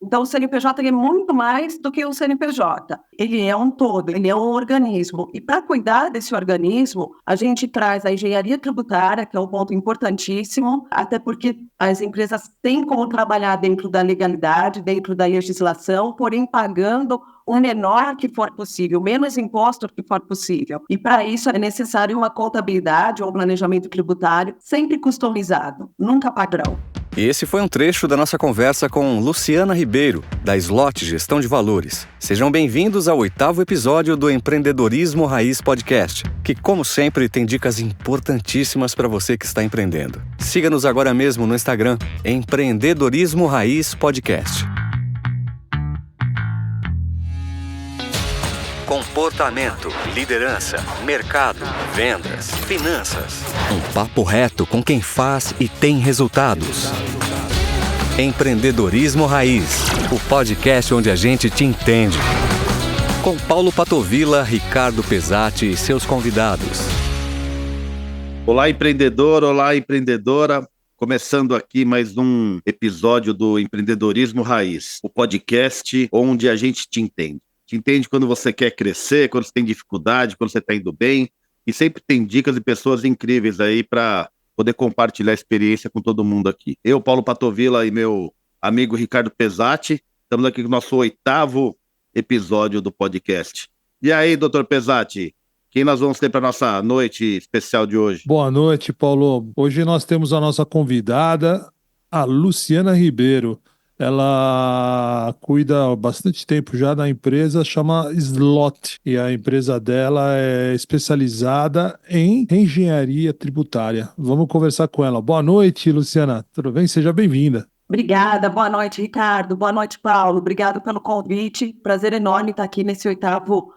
Então, o CNPJ ele é muito mais do que o CNPJ. Ele é um todo, ele é um organismo. E para cuidar desse organismo, a gente traz a engenharia tributária, que é um ponto importantíssimo, até porque as empresas têm como trabalhar dentro da legalidade, dentro da legislação, porém pagando o menor que for possível, menos imposto que for possível. E para isso é necessário uma contabilidade ou um planejamento tributário sempre customizado, nunca padrão. Esse foi um trecho da nossa conversa com Luciana Ribeiro, da Slot Gestão de Valores. Sejam bem-vindos ao 8º episódio do Empreendedorismo Raiz Podcast, que, como sempre, tem dicas importantíssimas para você que está empreendendo. Siga-nos agora mesmo no Instagram, Empreendedorismo Raiz Podcast. Comportamento, liderança, mercado, vendas, finanças. Um papo reto com quem faz e tem resultados. Empreendedorismo Raiz, o podcast onde a gente te entende. Com Paulo Patovilla, Ricardo Pesati e seus convidados. Olá, empreendedor, olá, empreendedora. Começando aqui mais um episódio do Empreendedorismo Raiz, o podcast onde a gente te entende. Te entende quando você quer crescer, quando você tem dificuldade, quando você está indo bem. E sempre tem dicas e pessoas incríveis aí para poder compartilhar a experiência com todo mundo aqui. Eu, Paulo Patovilla, e meu amigo Ricardo Pesati, estamos aqui com o nosso 8º episódio do podcast. E aí, doutor Pesati, quem nós vamos ter para a nossa noite especial de hoje? Boa noite, Paulo. Hoje nós temos a nossa convidada, a Luciana Ribeiro. Ela cuida há bastante tempo já da empresa, chama Slot, e a empresa dela é especializada em engenharia tributária. Vamos conversar com ela. Boa noite, Luciana. Tudo bem? Seja bem-vinda. Obrigada, boa noite, Ricardo. Boa noite, Paulo. Obrigado pelo convite. Prazer enorme estar aqui nesse 8º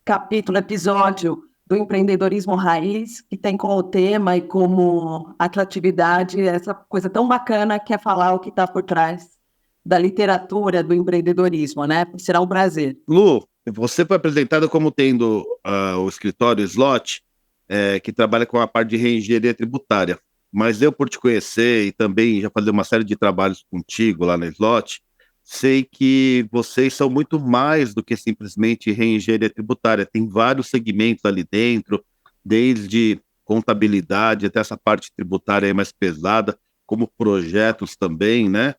capítulo, episódio do Empreendedorismo Raiz, que tem como tema e como atratividade essa coisa tão bacana que é falar o que está por trás da literatura do empreendedorismo, né? Será um prazer. Lu, você foi apresentada como tendo o escritório Slot, que trabalha com a parte de reengenharia tributária. Mas eu, por te conhecer e também já fazer uma série de trabalhos contigo lá na Slot, sei que vocês são muito mais do que simplesmente reengenharia tributária. Tem vários segmentos ali dentro, desde contabilidade até essa parte tributária aí mais pesada, como projetos também, né?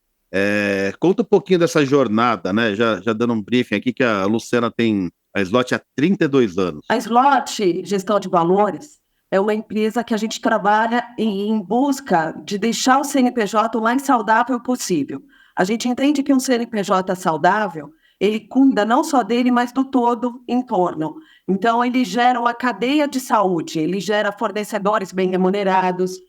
Conta um pouquinho dessa jornada, né? Já dando um briefing aqui, que a Luciana tem a Slot há 32 anos. A Slot Gestão de Valores é uma empresa que a gente trabalha em busca de deixar o CNPJ o mais saudável possível. A gente entende que um CNPJ saudável, ele cuida não só dele, mas do todo em torno. Então, ele gera uma cadeia de saúde, ele gera fornecedores bem remunerados,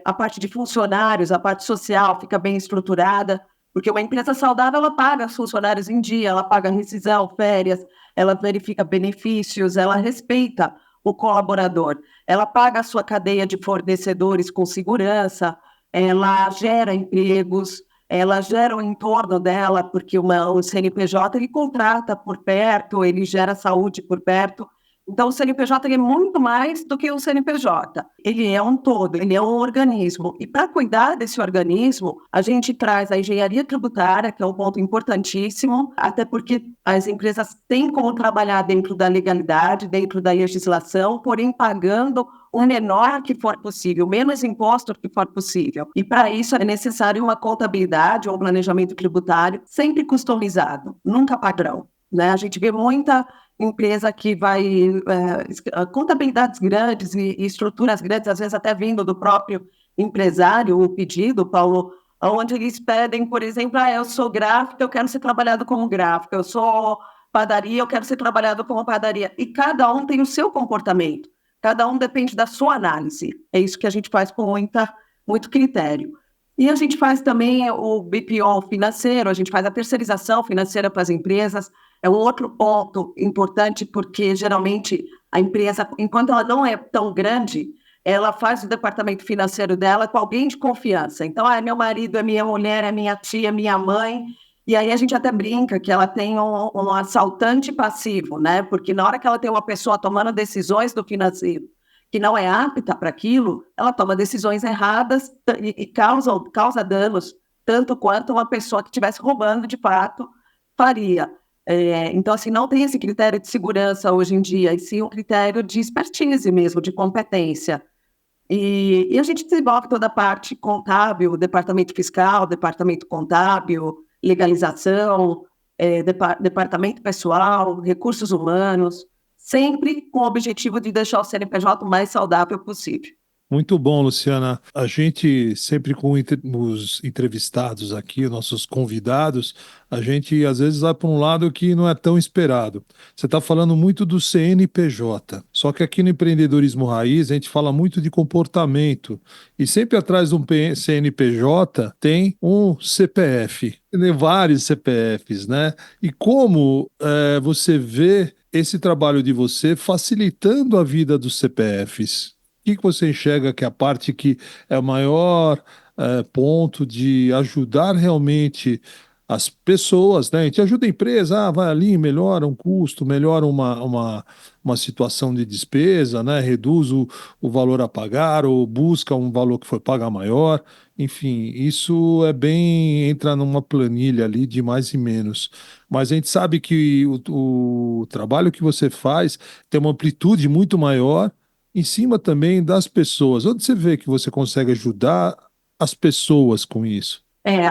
a parte de funcionários, a parte social fica bem estruturada, porque uma empresa saudável, ela paga os funcionários em dia, ela paga rescisão, férias, ela verifica benefícios, ela respeita o colaborador, ela paga a sua cadeia de fornecedores com segurança, ela gera empregos, ela gera o entorno dela, porque o CNPJ ele contrata por perto, ele gera saúde por perto. Então, o CNPJ ele é muito mais do que o CNPJ. Ele é um todo, ele é um organismo. E para cuidar desse organismo, a gente traz a engenharia tributária, que é um ponto importantíssimo, até porque as empresas têm como trabalhar dentro da legalidade, dentro da legislação, porém pagando o menor que for possível, menos imposto que for possível. E para isso é necessário uma contabilidade ou um planejamento tributário sempre customizado, nunca padrão, né? A gente vê muita empresa que vai, contabilidades grandes e estruturas grandes, às vezes até vindo do próprio empresário, o pedido, Paulo, onde eles pedem, por exemplo, eu sou gráfica, eu quero ser trabalhado como gráfica, eu sou padaria, eu quero ser trabalhado como padaria. E cada um tem o seu comportamento, cada um depende da sua análise. É isso que a gente faz com muito critério. E a gente faz também o BPO financeiro, a gente faz a terceirização financeira para as empresas. É um outro ponto importante, porque geralmente a empresa, enquanto ela não é tão grande, ela faz o departamento financeiro dela com alguém de confiança. Então, é meu marido, é minha mulher, é minha tia, é minha mãe. E aí a gente até brinca que ela tem um assaltante passivo, né? Porque na hora que ela tem uma pessoa tomando decisões do financeiro que não é apta para aquilo, ela toma decisões erradas e causa danos tanto quanto uma pessoa que estivesse roubando de fato faria. Então, assim, não tem esse critério de segurança hoje em dia, e sim um critério de expertise mesmo, de competência. E a gente desenvolve toda a parte contábil, departamento fiscal, departamento contábil, legalização, departamento pessoal, recursos humanos, sempre com o objetivo de deixar o CNPJ o mais saudável possível. Muito bom, Luciana. A gente sempre com os entrevistados aqui, nossos convidados, a gente às vezes vai para um lado que não é tão esperado. Você está falando muito do CNPJ, só que aqui no empreendedorismo raiz a gente fala muito de comportamento e sempre atrás de um CNPJ tem um CPF, tem vários CPFs, né? E como você vê esse trabalho de você facilitando a vida dos CPFs? O que você enxerga que é a parte que é o maior ponto de ajudar realmente as pessoas, né? A gente ajuda a empresa, vai ali, melhora um custo, melhora uma situação de despesa, né? Reduz o valor a pagar ou busca um valor que foi pagar maior. Enfim, isso é bem, entra numa planilha ali de mais e menos. Mas a gente sabe que o trabalho que você faz tem uma amplitude muito maior em cima também das pessoas. Onde você vê que você consegue ajudar as pessoas com isso?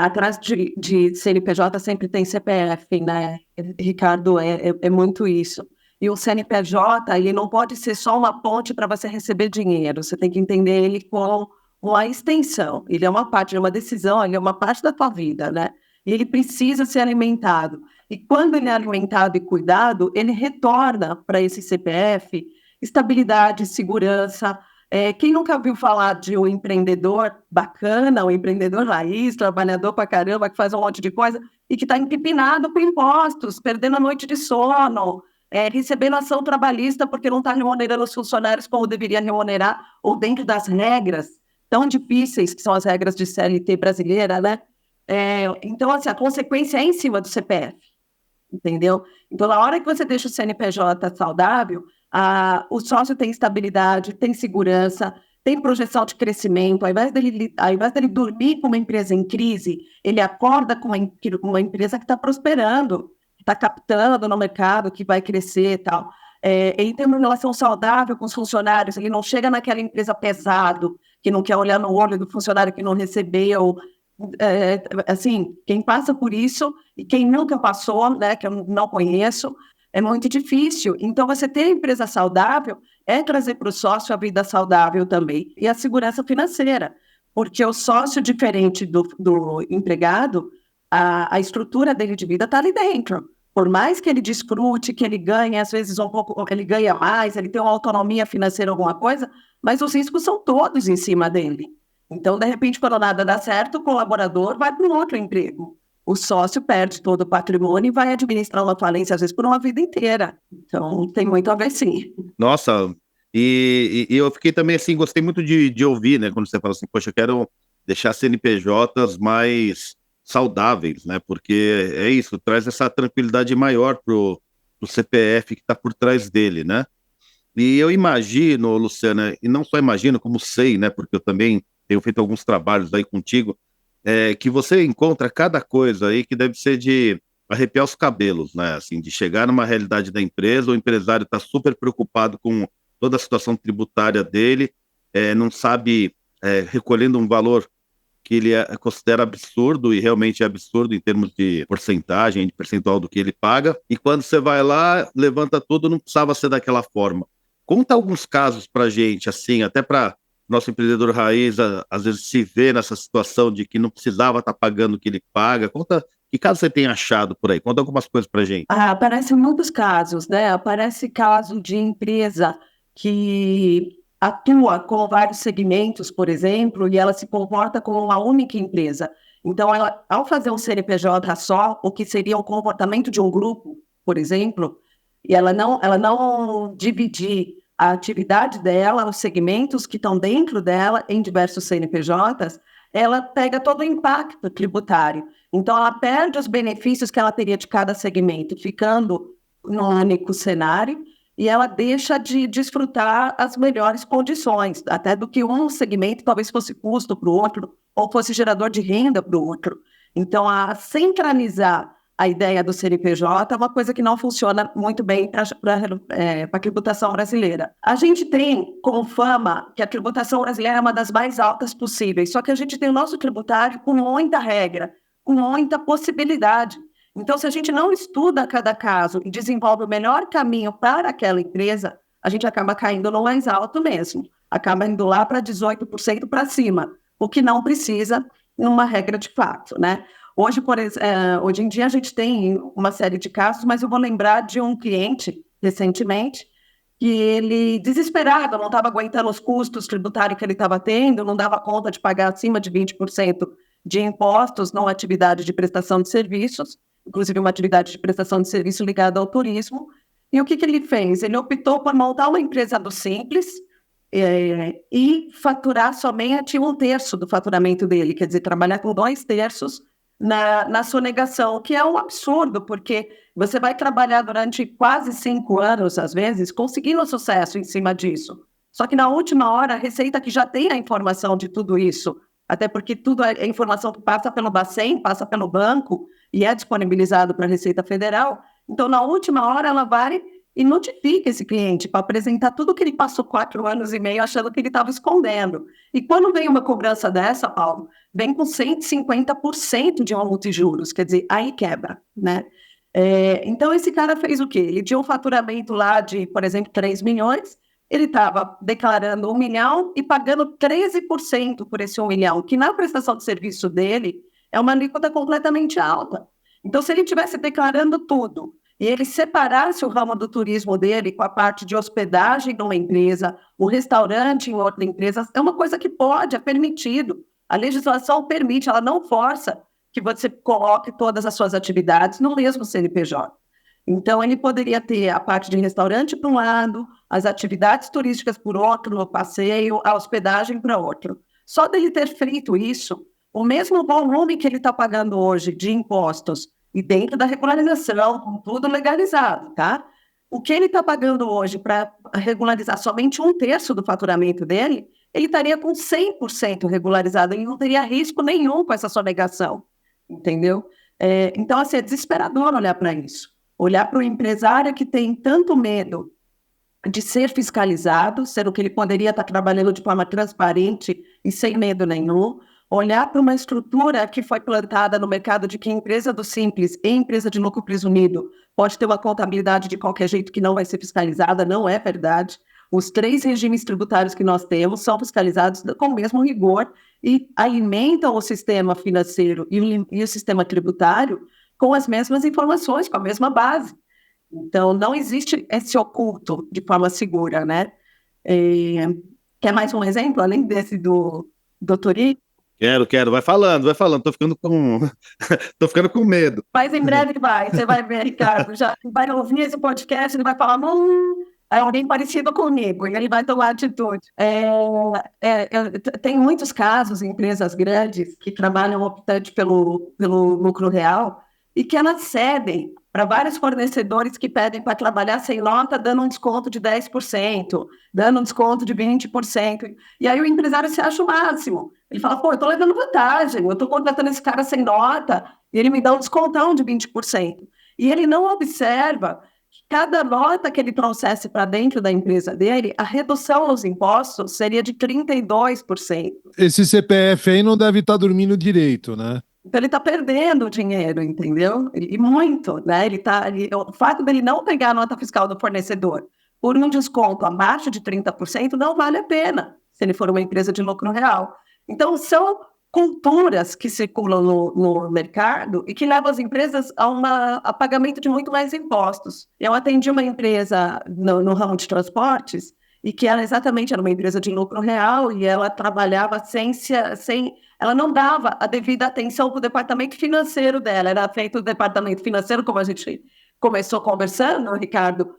Atrás de CNPJ sempre tem CPF, né, Ricardo? É muito isso. E o CNPJ, ele não pode ser só uma ponte para você receber dinheiro. Você tem que entender ele com uma extensão. Ele é uma parte, é uma decisão, ele é uma parte da tua vida, né? E ele precisa ser alimentado. E quando ele é alimentado e cuidado, ele retorna para esse CPF estabilidade, segurança. Quem nunca ouviu falar de um empreendedor bacana, um empreendedor raiz, trabalhador pra caramba, que faz um monte de coisa e que está empipinado com impostos, perdendo a noite de sono, recebendo ação trabalhista porque não está remunerando os funcionários como deveria remunerar, ou dentro das regras tão difíceis que são as regras de CLT brasileira, né? Então, assim, a consequência é em cima do CPF, entendeu? Então, na hora que você deixa o CNPJ saudável, o sócio tem estabilidade, tem segurança, tem projeção de crescimento. Ao invés dele dormir com uma empresa em crise, ele acorda com uma empresa que está prosperando, que está captando no mercado, que vai crescer e tal. Ele tem uma relação saudável com os funcionários, ele não chega naquela empresa pesado, que não quer olhar no olho do funcionário que não recebeu. Assim, quem passa por isso e quem nunca passou, né, que eu não conheço, é muito difícil. Então, você ter a empresa saudável é trazer para o sócio a vida saudável também e a segurança financeira, porque o sócio, diferente do empregado, a estrutura dele de vida está ali dentro. Por mais que ele desfrute, que ele ganhe, às vezes um pouco, ele ganha mais, ele tem uma autonomia financeira, alguma coisa, mas os riscos são todos em cima dele. Então, de repente, quando nada dá certo, o colaborador vai para um outro emprego. O sócio perde todo o patrimônio e vai administrar uma falência, às vezes, por uma vida inteira. Então, tem muito a ver, sim. Nossa, e eu fiquei também assim, gostei muito de ouvir, né? Quando você fala assim, poxa, eu quero deixar CNPJs mais saudáveis, né? Porque é isso, traz essa tranquilidade maior pro CPF que está por trás dele, né? E eu imagino, Luciana, e não só imagino, como sei, né? Porque eu também tenho feito alguns trabalhos aí contigo, que você encontra cada coisa aí que deve ser de arrepiar os cabelos, né? Assim, de chegar numa realidade da empresa, o empresário está super preocupado com toda a situação tributária dele, não sabe, recolhendo um valor que ele considera absurdo, e realmente é absurdo em termos de porcentagem, de percentual do que ele paga, e quando você vai lá, levanta tudo, não precisava ser daquela forma. Conta alguns casos para gente, assim, até para nosso empreendedor raiz, às vezes se vê nessa situação de que não precisava estar pagando o que ele paga. Conta que caso você tem achado por aí. Conta algumas coisas para gente. Aparecem muitos casos, né? Aparece caso de empresa que atua com vários segmentos, por exemplo, e ela se comporta como uma única empresa. Então, ela, ao fazer um CNPJ só, o que seria o comportamento de um grupo, por exemplo, e ela não dividir a atividade dela, os segmentos que estão dentro dela, em diversos CNPJs, ela pega todo o impacto tributário. Então, ela perde os benefícios que ela teria de cada segmento, ficando num único cenário, e ela deixa de desfrutar as melhores condições, até do que um segmento talvez fosse custo para o outro, ou fosse gerador de renda para o outro. Então, a centralizar a ideia do CNPJ é uma coisa que não funciona muito bem para a tributação brasileira. A gente tem como fama que a tributação brasileira é uma das mais altas possíveis, só que a gente tem o nosso tributário com muita regra, com muita possibilidade. Então, se a gente não estuda cada caso e desenvolve o melhor caminho para aquela empresa, a gente acaba caindo no mais alto mesmo, acaba indo lá para 18% para cima, o que não precisa numa regra de fato, né? Hoje em dia a gente tem uma série de casos, mas eu vou lembrar de um cliente, recentemente, que ele, desesperado, não estava aguentando os custos tributários que ele estava tendo, não dava conta de pagar acima de 20% de impostos numa atividade de prestação de serviços, inclusive uma atividade de prestação de serviço ligada ao turismo. E o que ele fez? Ele optou por montar uma empresa do Simples e faturar somente 1/3 do faturamento dele, quer dizer, trabalhar com 2/3 na sonegação, que é um absurdo, porque você vai trabalhar durante quase 5 anos, às vezes, conseguindo sucesso em cima disso. Só que na última hora, a Receita, que já tem a informação de tudo isso, até porque tudo é informação que passa pelo Bacen, passa pelo banco e é disponibilizado para a Receita Federal. Então, na última hora, ela vai e notifica esse cliente para apresentar tudo que ele passou 4 anos e meio achando que ele estava escondendo. E quando vem uma cobrança dessa, Paulo, vem com 150% de multijuros, quer dizer, aí quebra, né? Então, esse cara fez o quê? Ele tinha um faturamento lá de, por exemplo, 3 milhões, ele estava declarando 1 milhão e pagando 13% por esse 1 milhão, que na prestação de serviço dele é uma alíquota completamente alta. Então, se ele estivesse declarando tudo e ele separasse o ramo do turismo dele com a parte de hospedagem numa empresa, o restaurante em outra empresa, é uma coisa que pode, é permitido. A legislação permite, ela não força que você coloque todas as suas atividades no mesmo CNPJ. Então, ele poderia ter a parte de restaurante para um lado, as atividades turísticas por outro, o passeio, a hospedagem para outro. Só dele ter feito isso, o mesmo volume que ele está pagando hoje de impostos, e dentro da regularização, com tudo legalizado, tá? O que ele está pagando hoje para regularizar somente 1/3 do faturamento dele, ele estaria com 100% regularizado, ele não teria risco nenhum com essa sonegação, entendeu? Então, assim, é desesperador olhar para isso. Olhar para o empresário que tem tanto medo de ser fiscalizado, sendo que ele poderia estar trabalhando de forma transparente e sem medo nenhum, olhar para uma estrutura que foi plantada no mercado de que empresa do Simples e empresa de lucro presumido pode ter uma contabilidade de qualquer jeito que não vai ser fiscalizada, não é verdade. Os 3 regimes tributários que nós temos são fiscalizados com o mesmo rigor e alimentam o sistema financeiro e o sistema tributário com as mesmas informações, com a mesma base. Então, não existe esse oculto de forma segura, né? Quer mais um exemplo, além desse do turismo? Quero. Vai falando. Tô ficando com medo. Mas em breve você vai ver, Ricardo, já vai ouvir esse podcast, ele vai falar, é alguém parecido comigo, e ele vai tomar atitude. Tem muitos casos em empresas grandes que trabalham optante pelo lucro real e que elas cedem para vários fornecedores que pedem para trabalhar sem nota, dando um desconto de 10%, dando um desconto de 20%. E aí o empresário se acha o máximo. Ele fala, eu estou levando vantagem, eu estou contratando esse cara sem nota, e ele me dá um descontão de 20%. E ele não observa que cada nota que ele trouxesse para dentro da empresa dele, a redução nos impostos seria de 32%. Esse CPF aí não deve estar dormindo direito, né? Então, ele está perdendo dinheiro, entendeu? E muito, né? O fato dele não pegar a nota fiscal do fornecedor por um desconto abaixo de 30% não vale a pena, se ele for uma empresa de lucro real. Então, são culturas que circulam no mercado e que levam as empresas a pagamento de muito mais impostos. Eu atendi uma empresa no ramo de transportes e que ela exatamente era uma empresa de lucro real e ela trabalhava ela não dava a devida atenção para o departamento financeiro dela. Era feito o departamento financeiro, como a gente começou conversando, Ricardo,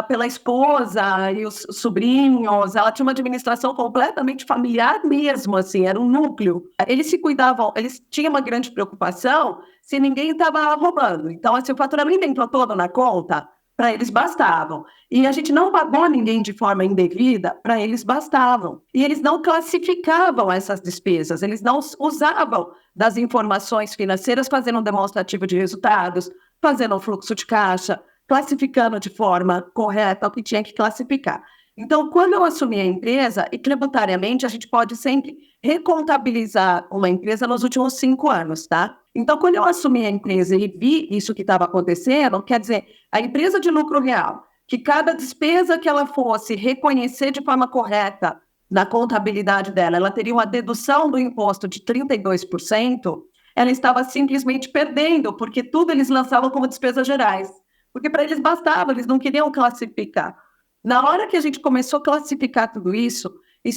pela esposa e os sobrinhos. Ela tinha uma administração completamente familiar mesmo, assim, era um núcleo. Eles se cuidavam, eles tinham uma grande preocupação se ninguém estava roubando. Então, assim, o faturamento entrou todo na conta, para eles bastavam. E a gente não pagou ninguém de forma indevida, para eles bastavam. E eles não classificavam essas despesas, eles não usavam das informações financeiras fazendo um demonstrativo de resultados, fazendo um fluxo de caixa, classificando de forma correta o que tinha que classificar. Então, quando eu assumi a empresa, e tributariamente a gente pode sempre recontabilizar uma empresa nos últimos 5 anos, tá? Então, quando eu assumi a empresa e vi isso que estava acontecendo, quer dizer, a empresa de lucro real, que cada despesa que ela fosse reconhecer de forma correta na contabilidade dela, ela teria uma dedução do imposto de 32%, ela estava simplesmente perdendo, porque tudo eles lançavam como despesas gerais. Porque para eles bastava, eles não queriam classificar. Na hora que a gente começou a classificar tudo isso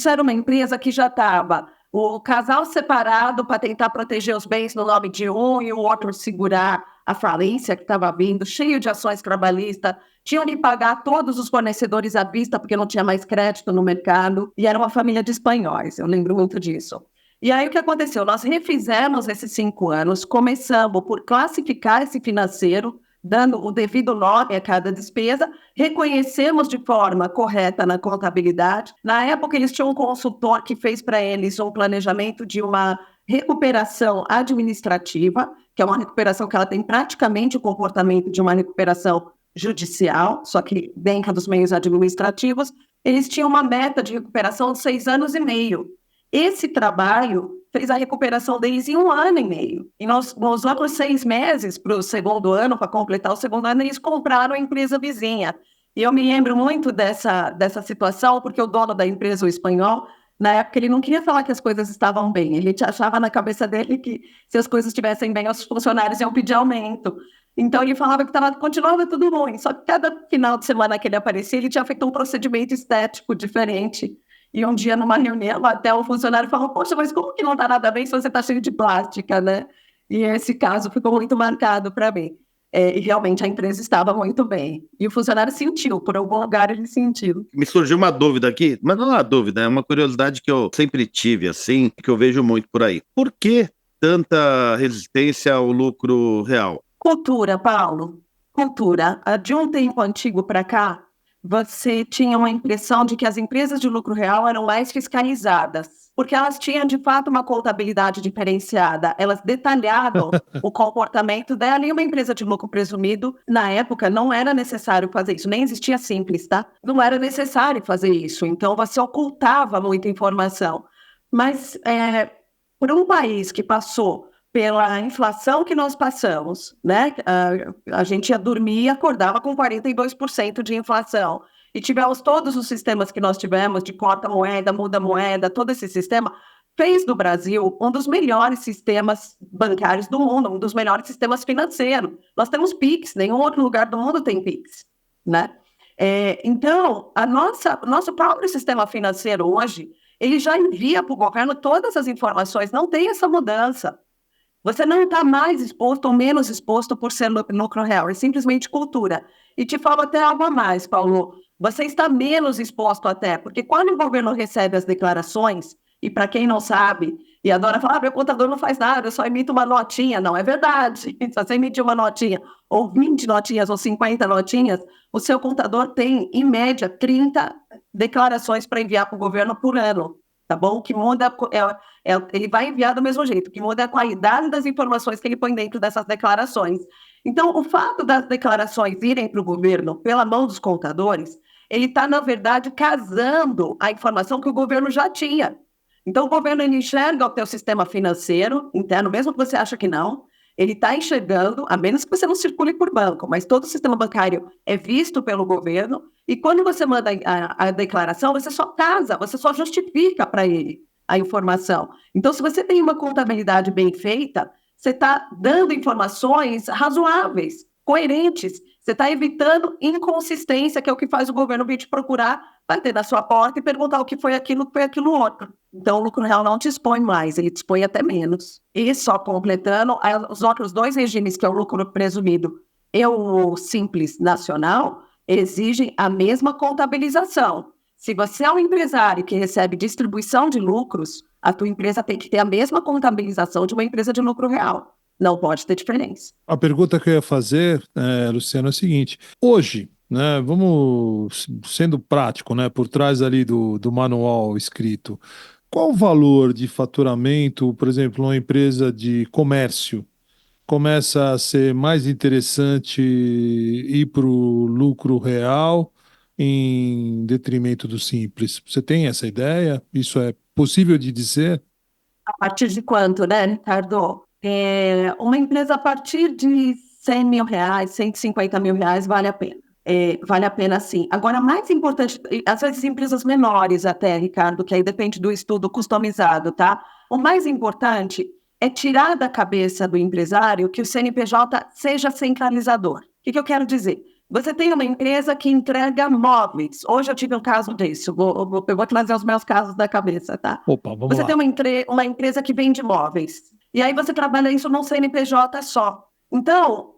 era uma empresa que já estava o casal separado para tentar proteger os bens no nome de um e o outro segurar a falência que estava vindo, cheio de ações trabalhistas, tinham que pagar todos os fornecedores à vista porque não tinha mais crédito no mercado, e era uma família de espanhóis, eu lembro muito disso. E aí o que aconteceu? Nós refizemos esses 5 anos, começamos por classificar esse financeiro, dando o devido nome a cada despesa, reconhecemos de forma correta na contabilidade. Na época, eles tinham um consultor que fez para eles um planejamento de uma recuperação administrativa, que é uma recuperação que ela tem praticamente o comportamento de uma recuperação judicial, só que dentro dos meios administrativos, eles tinham uma meta de recuperação de 6 anos e meio. Esse trabalho fez a recuperação deles em 1 ano e meio. E nos outros 6 meses, para o segundo ano, para completar o segundo ano, eles compraram a empresa vizinha. E eu me lembro muito dessa situação, porque o dono da empresa, o espanhol, na época ele não queria falar que as coisas estavam bem. Ele achava na cabeça dele que se as coisas estivessem bem, os funcionários iam pedir aumento. Então ele falava que continuava tudo ruim. Só que cada final de semana que ele aparecia, ele tinha feito um procedimento estético diferente. E um dia, numa reunião, até o funcionário falou, poxa, mas como que não está nada bem se você está cheio de plástica, né? E esse caso ficou muito marcado para mim. E realmente a empresa estava muito bem. E o funcionário sentiu, por algum lugar ele sentiu. Me surgiu uma dúvida aqui, mas não é uma dúvida, é uma curiosidade que eu sempre tive, assim, que eu vejo muito por aí. Por que tanta resistência ao lucro real? Cultura, Paulo, cultura. De um tempo antigo para cá, você tinha uma impressão de que as empresas de lucro real eram mais fiscalizadas, porque elas tinham, de fato, uma contabilidade diferenciada, elas detalhavam o comportamento dela, e uma empresa de lucro presumido, na época, não era necessário fazer isso, nem existia Simples, tá? Não era necessário fazer isso, então você ocultava muita informação. Mas, por um país que passou pela inflação que nós passamos, né? A gente ia dormir e acordava com 42% de inflação. E tivemos todos os sistemas que nós tivemos, de corta-moeda, muda-moeda, todo esse sistema, fez do Brasil um dos melhores sistemas bancários do mundo, um dos melhores sistemas financeiros. Nós temos PIX, nenhum outro lugar do mundo tem PIX, né? Então, nosso próprio sistema financeiro hoje, ele já envia para o governo todas as informações, não tem essa mudança. Você não está mais exposto ou menos exposto por ser lucro real, é simplesmente cultura. E te falo até algo a mais, Paulo. Você está menos exposto até, porque quando o governo recebe as declarações, e para quem não sabe, e adora falar, meu contador não faz nada, eu só emito uma notinha. Não, é verdade. Se você emitir uma notinha, ou 20 notinhas, ou 50 notinhas, o seu contador tem, em média, 30 declarações para enviar para o governo por ano. Tá bom? O que muda ele vai enviar do mesmo jeito, o que muda é a qualidade das informações que ele põe dentro dessas declarações. Então, o fato das declarações irem para o governo pela mão dos contadores, ele está, na verdade, casando a informação que o governo já tinha. Então, o governo ele enxerga o teu sistema financeiro interno, mesmo que você ache que não, ele está enxergando, a menos que você não circule por banco, mas todo o sistema bancário é visto pelo governo, e quando você manda a declaração, você só casa, você só justifica para ele a informação. Então, se você tem uma contabilidade bem feita, você está dando informações razoáveis, coerentes, você está evitando inconsistência, que é o que faz o governo vir te procurar, bater na sua porta e perguntar o que foi aquilo outro. Então, o lucro real não te expõe mais, ele te expõe até menos. E só completando, os outros 2 regimes, que é o lucro presumido e o Simples Nacional, exigem a mesma contabilização. Se você é um empresário que recebe distribuição de lucros, a tua empresa tem que ter a mesma contabilização de uma empresa de lucro real. Não pode ter diferença. A pergunta que eu ia fazer, Luciano, é a seguinte. Hoje, né? Vamos sendo prático, né? Por trás ali do manual escrito. Qual o valor de faturamento, por exemplo, uma empresa de comércio começa a ser mais interessante ir para o lucro real em detrimento do simples? Você tem essa ideia? Isso é possível de dizer? A partir de quanto, né, Ricardo? Uma empresa a partir de R$ 100.000, R$ 150.000 vale a pena. Vale a pena sim. Agora, mais importante, às vezes empresas menores até, Ricardo, que aí depende do estudo customizado, tá? O mais importante é tirar da cabeça do empresário que o CNPJ seja centralizador. O que eu quero dizer? Você tem uma empresa que entrega móveis. Hoje eu tive um caso disso. Eu vou trazer os meus casos da cabeça, tá? Opa, vamos Você tem lá. uma empresa que vende móveis. E aí você trabalha isso num CNPJ só. Então,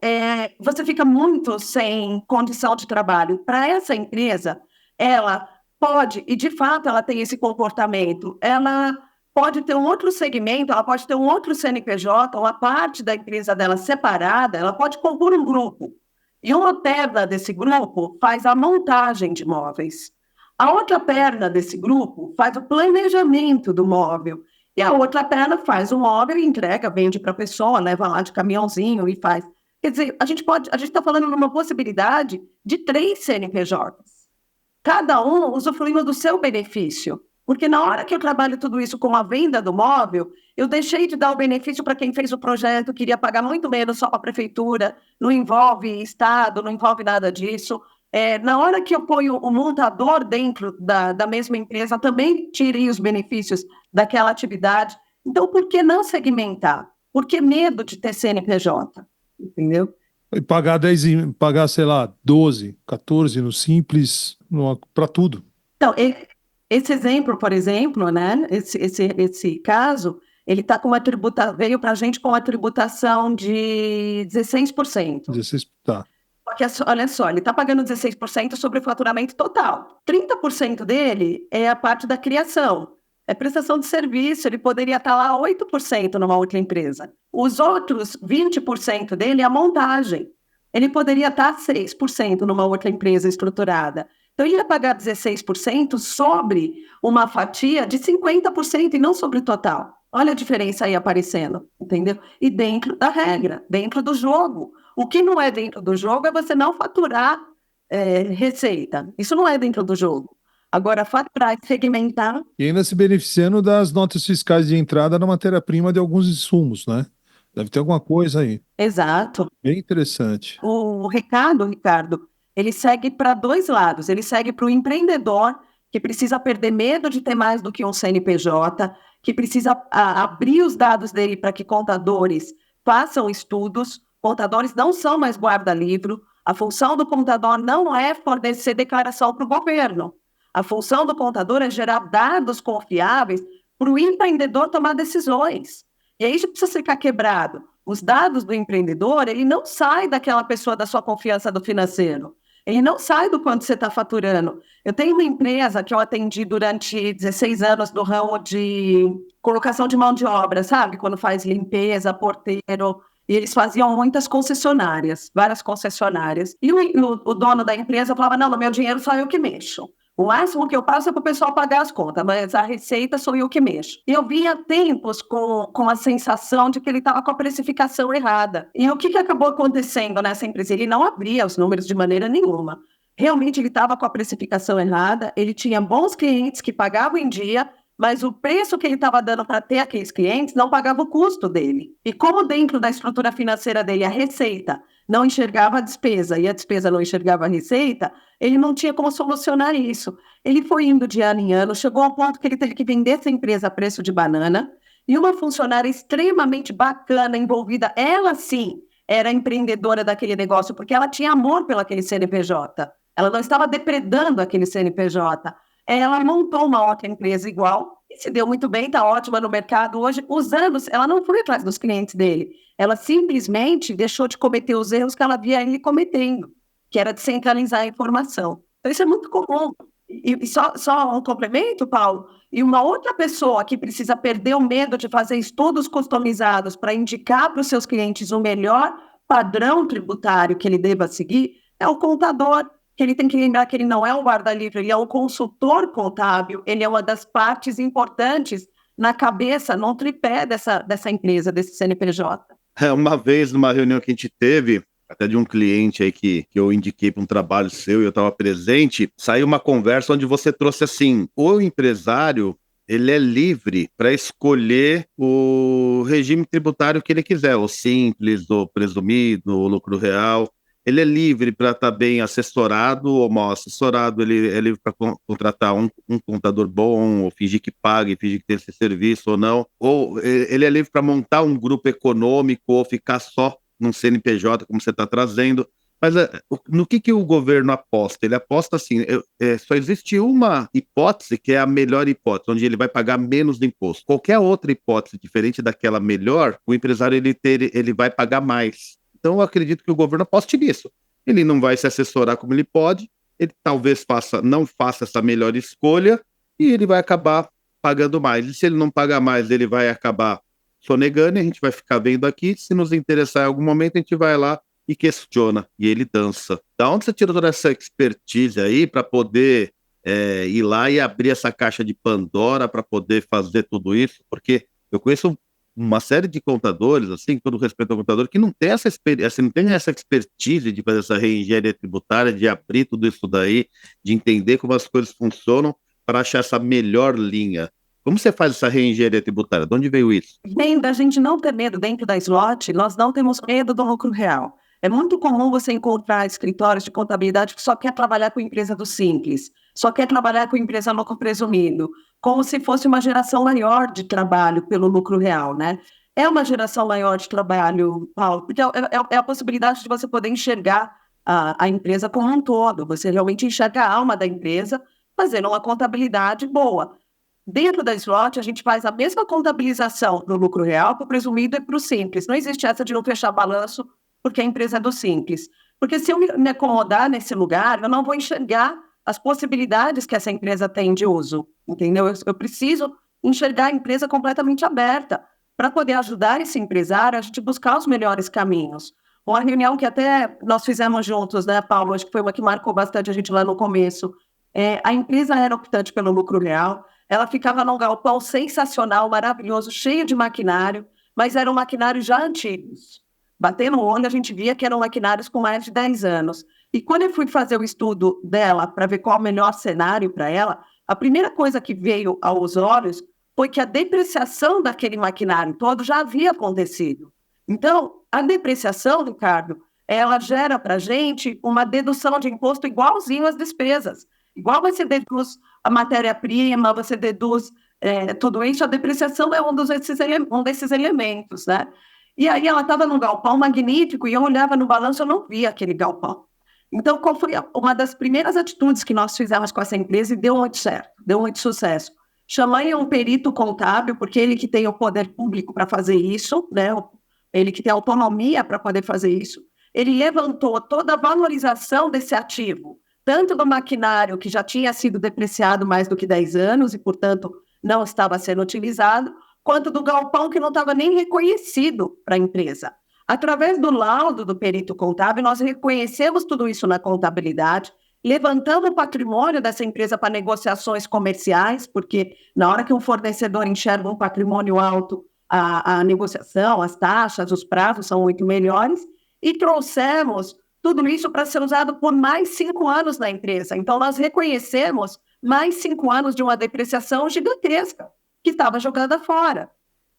você fica muito sem condição de trabalho. Para essa empresa, ela pode, e de fato ela tem esse comportamento, ela pode ter um outro segmento, ela pode ter um outro CNPJ, uma parte da empresa dela separada, ela pode compor um grupo. E uma perna desse grupo faz a montagem de móveis. A outra perna desse grupo faz o planejamento do móvel. E a outra perna faz o móvel e entrega, vende para a pessoa, leva lá de caminhãozinho e faz. Quer dizer, a gente está falando numa possibilidade de 3 CNPJs, cada um usufruindo do seu benefício. Porque na hora que eu trabalho tudo isso com a venda do móvel, eu deixei de dar o benefício para quem fez o projeto, queria pagar muito menos só para a prefeitura, não envolve Estado, não envolve nada disso. Na hora que eu ponho o montador dentro da mesma empresa, também tirei os benefícios daquela atividade. Então, por que não segmentar? Por que medo de ter CNPJ? Entendeu? E pagar 10, pagar, sei lá, 12, 14 no simples, para tudo. Então, esse exemplo, por exemplo, né, esse caso, ele tá com veio para a gente com uma tributação de 16%. 16, tá. Porque, olha só, ele está pagando 16% sobre o faturamento total. 30% dele é a parte da criação, é prestação de serviço, ele poderia estar lá 8% numa outra empresa. Os outros 20% dele é a montagem. Ele poderia estar 6% numa outra empresa estruturada. Então, ele ia pagar 16% sobre uma fatia de 50% e não sobre o total. Olha a diferença aí aparecendo, entendeu? E dentro da regra, dentro do jogo. O que não é dentro do jogo é você não faturar receita. Isso não é dentro do jogo. Agora, faturar e segmentar. E ainda se beneficiando das notas fiscais de entrada na matéria-prima de alguns insumos, né? Deve ter alguma coisa aí. Exato. Bem interessante. O recado, Ricardo, ele segue para dois lados. Ele segue para o empreendedor, que precisa perder medo de ter mais do que um CNPJ, que precisa abrir os dados dele para que contadores façam estudos. Contadores não são mais guarda-livro. A função do contador não é fornecer declaração para o governo. A função do contador é gerar dados confiáveis para o empreendedor tomar decisões. E aí isso precisa ficar quebrado. Os dados do empreendedor, ele não sai daquela pessoa da sua confiança do financeiro. Ele não sai do quanto você está faturando. Eu tenho uma empresa que eu atendi durante 16 anos no ramo de colocação de mão de obra, sabe? Quando faz limpeza, porteiro. E eles faziam muitas concessionárias, várias concessionárias. E o dono da empresa falava, não, no meu dinheiro só eu que mexo. O máximo que eu passo é para o pessoal pagar as contas, mas a receita sou eu que mexo. E eu vinha há tempos com a sensação de que ele estava com a precificação errada. E o que acabou acontecendo nessa empresa? Ele não abria os números de maneira nenhuma. Realmente ele estava com a precificação errada, ele tinha bons clientes que pagavam em dia, mas o preço que ele estava dando para ter aqueles clientes não pagava o custo dele. E como dentro da estrutura financeira dele a receita não enxergava a despesa e a despesa não enxergava a receita, ele não tinha como solucionar isso. Ele foi indo de ano em ano, chegou ao ponto que ele teve que vender essa empresa a preço de banana, e uma funcionária extremamente bacana, envolvida, ela sim era empreendedora daquele negócio, porque ela tinha amor pelo aquele CNPJ. Ela não estava depredando aquele CNPJ. Ela montou uma outra empresa igual, e se deu muito bem, está ótima no mercado hoje. Os anos, ela não foi atrás dos clientes dele. Ela simplesmente deixou de cometer os erros que ela via ele cometendo, que era de centralizar a informação. Então, isso é muito comum. E só um complemento, Paulo, e uma outra pessoa que precisa perder o medo de fazer estudos customizados para indicar para os seus clientes o melhor padrão tributário que ele deva seguir é o contador. que ele tem que lembrar que ele não é um guarda-livre, ele é um consultor contábil, ele é uma das partes importantes na cabeça, no tripé dessa empresa, desse CNPJ. Uma vez, numa reunião que a gente teve, até de um cliente aí que eu indiquei para um trabalho seu e eu estava presente, saiu uma conversa onde você trouxe assim, o empresário, ele é livre para escolher o regime tributário que ele quiser, o simples, o presumido, o lucro real. Ele é livre para estar bem assessorado ou mal assessorado, ele é livre para contratar um contador bom, ou fingir que paga e fingir que tem esse serviço ou não. Ou ele é livre para montar um grupo econômico ou ficar só num CNPJ, como você está trazendo. Mas no que o governo aposta? Ele aposta assim, só existe uma hipótese que é a melhor hipótese, onde ele vai pagar menos de imposto. Qualquer outra hipótese diferente daquela melhor, o empresário ele vai pagar mais. Então, eu acredito que o governo aposte nisso. Ele não vai se assessorar como ele pode, ele talvez não faça essa melhor escolha e ele vai acabar pagando mais. E se ele não pagar mais, ele vai acabar sonegando e a gente vai ficar vendo aqui. Se nos interessar em algum momento, a gente vai lá e questiona, e ele dança. Da onde você tirou toda essa expertise aí para poder ir lá e abrir essa caixa de Pandora para poder fazer tudo isso? Porque eu conheço uma série de contadores, assim, com todo respeito ao contador, que não tem essa experiência, não tem essa expertise de fazer essa reengenharia tributária, de abrir tudo isso daí, de entender como as coisas funcionam para achar essa melhor linha. Como você faz essa reengenharia tributária? De onde veio isso? Bem, da gente não ter medo dentro da Slot, nós não temos medo do lucro real. É muito comum você encontrar escritórios de contabilidade que só quer trabalhar com empresa do Simples, só quer trabalhar com empresa lucro presumido, como se fosse uma geração maior de trabalho pelo lucro real, né? É uma geração maior de trabalho, Paulo, porque é a possibilidade de você poder enxergar a empresa como um todo, você realmente enxerga a alma da empresa fazendo uma contabilidade boa. Dentro da Slot, a gente faz a mesma contabilização do lucro real para o presumido e para o Simples. Não existe essa de não fechar balanço porque a empresa é do Simples. Porque se eu me acomodar nesse lugar, eu não vou enxergar as possibilidades que essa empresa tem de uso, entendeu? Eu preciso enxergar a empresa completamente aberta para poder ajudar esse empresário a gente buscar os melhores caminhos. Uma reunião que até nós fizemos juntos, né, Paulo? Acho que foi uma que marcou bastante a gente lá no começo. A empresa era optante pelo lucro real, ela ficava num galpão sensacional, maravilhoso, cheio de maquinário, mas eram maquinários já antigos. Batendo o olho, a gente via que eram maquinários com mais de 10 anos. E quando eu fui fazer o estudo dela para ver qual o melhor cenário para ela, a primeira coisa que veio aos olhos foi que a depreciação daquele maquinário todo já havia acontecido. Então, a depreciação, Ricardo, ela gera para a gente uma dedução de imposto igualzinho às despesas. Igual você deduz a matéria-prima, você deduz tudo isso, a depreciação é um desses elementos, né? E aí ela estava num galpão magnífico e eu olhava no balanço e eu não via aquele galpão. Então, qual foi uma das primeiras atitudes que nós fizemos com essa empresa e deu muito certo, deu muito sucesso? Chamei um perito contábil, porque ele que tem o poder público para fazer isso, né? Ele que tem autonomia para poder fazer isso. Ele levantou toda a valorização desse ativo, tanto do maquinário que já tinha sido depreciado mais do que 10 anos e, portanto, não estava sendo utilizado, quanto do galpão que não estava nem reconhecido para a empresa. Através do laudo do perito contábil, nós reconhecemos tudo isso na contabilidade, levantamos o patrimônio dessa empresa para negociações comerciais, porque na hora que um fornecedor enxerga um patrimônio alto, a negociação, as taxas, os prazos são muito melhores, e trouxemos tudo isso para ser usado por mais 5 anos na empresa. Então, nós reconhecemos mais 5 anos de uma depreciação gigantesca que estava jogada fora.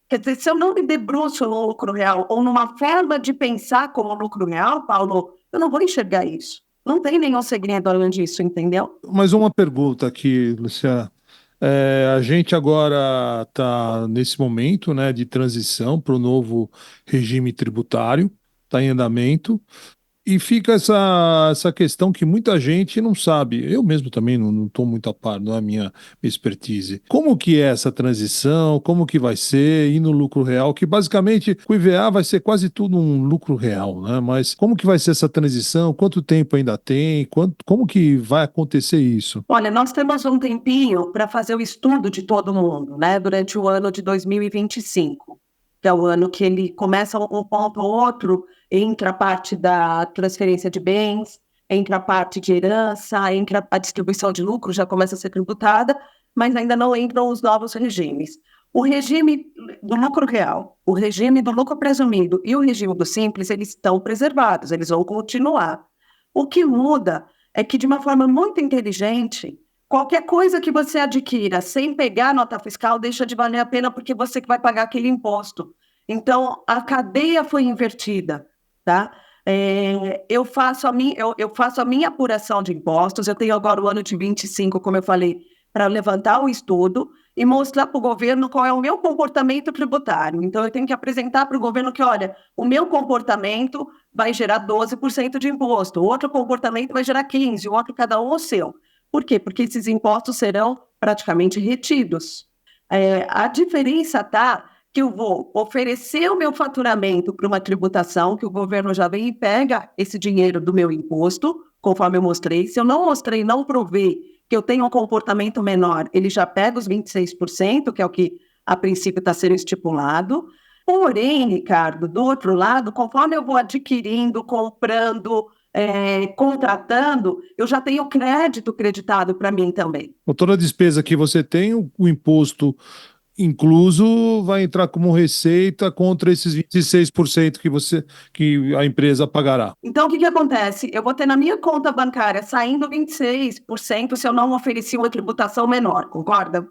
Quer dizer, se eu não me debruço no lucro real ou numa forma de pensar como lucro real, Paulo, eu não vou enxergar isso. Não tem nenhum segredo além disso, entendeu? Mais uma pergunta aqui, Luciana. A gente agora está nesse momento, né, de transição para o novo regime tributário, está em andamento. E fica essa questão que muita gente não sabe. Eu mesmo também não estou muito a par, não é a minha expertise. Como que é essa transição? Como que vai ser? E no lucro real? Que basicamente com o IVA vai ser quase tudo um lucro real, né? Mas como que vai ser essa transição? Quanto tempo ainda tem? Como que vai acontecer isso? Olha, nós temos um tempinho para fazer o estudo de todo mundo, né? Durante o ano de 2025. Que é o ano que ele começa um ponto ou outro, entra a parte da transferência de bens, entra a parte de herança, entra a distribuição de lucro, já começa a ser tributada, mas ainda não entram os novos regimes. O regime do lucro real, o regime do lucro presumido e o regime do simples, eles estão preservados, eles vão continuar. O que muda é que, de uma forma muito inteligente, qualquer coisa que você adquira sem pegar nota fiscal deixa de valer a pena porque você que vai pagar aquele imposto. Então, a cadeia foi invertida, tá? Eu faço a minha apuração de impostos, eu tenho agora o ano de 25, como eu falei, para levantar o estudo e mostrar para o governo qual é o meu comportamento tributário. Então, eu tenho que apresentar para o governo que, olha, o meu comportamento vai gerar 12% de imposto, o outro comportamento vai gerar 15%, o outro cada um o seu. Por quê? Porque esses impostos serão praticamente retidos. A diferença está que eu vou oferecer o meu faturamento para uma tributação, que o governo já vem e pega esse dinheiro do meu imposto, conforme eu mostrei. Se eu não mostrei, não provei que eu tenho um comportamento menor, ele já pega os 26%, que é o que a princípio está sendo estipulado. Porém, Ricardo, do outro lado, conforme eu vou adquirindo, comprando, contratando, eu já tenho crédito creditado para mim também. Com toda a despesa que você tem, o imposto incluso vai entrar como receita contra esses 26% que a empresa pagará. Então, o que acontece? Eu vou ter na minha conta bancária saindo 26% se eu não ofereci uma tributação menor, concorda?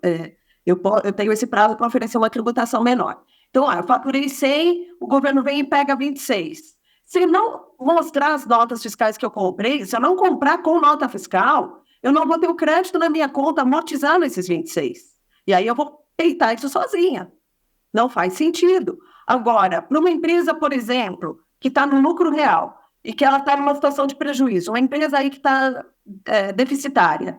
Eu tenho esse prazo para oferecer uma tributação menor. Então, eu faturei 100, o governo vem e pega 26. Se eu não mostrar as notas fiscais que eu comprei, se eu não comprar com nota fiscal, eu não vou ter o crédito na minha conta amortizando esses 26. E aí eu vou peitar isso sozinha. Não faz sentido. Agora, para uma empresa, por exemplo, que está no lucro real e que ela está numa situação de prejuízo, uma empresa aí que está deficitária,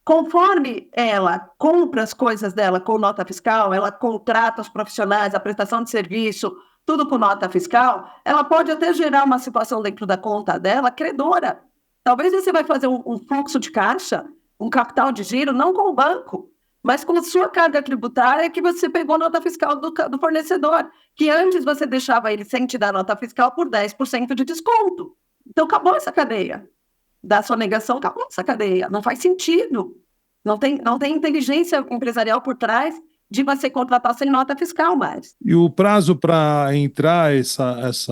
conforme ela compra as coisas dela com nota fiscal, ela contrata os profissionais, a prestação de serviço, tudo com nota fiscal, ela pode até gerar uma situação dentro da conta dela credora. Talvez você vai fazer um fluxo de caixa, um capital de giro, não com o banco, mas com a sua carga tributária que você pegou nota fiscal do fornecedor, que antes você deixava ele sem te dar nota fiscal por 10% de desconto. Então, acabou essa cadeia. Da sonegação, acabou essa cadeia. Não faz sentido. Não tem inteligência empresarial por trás de você contratar sem nota fiscal mais. E o prazo para entrar esses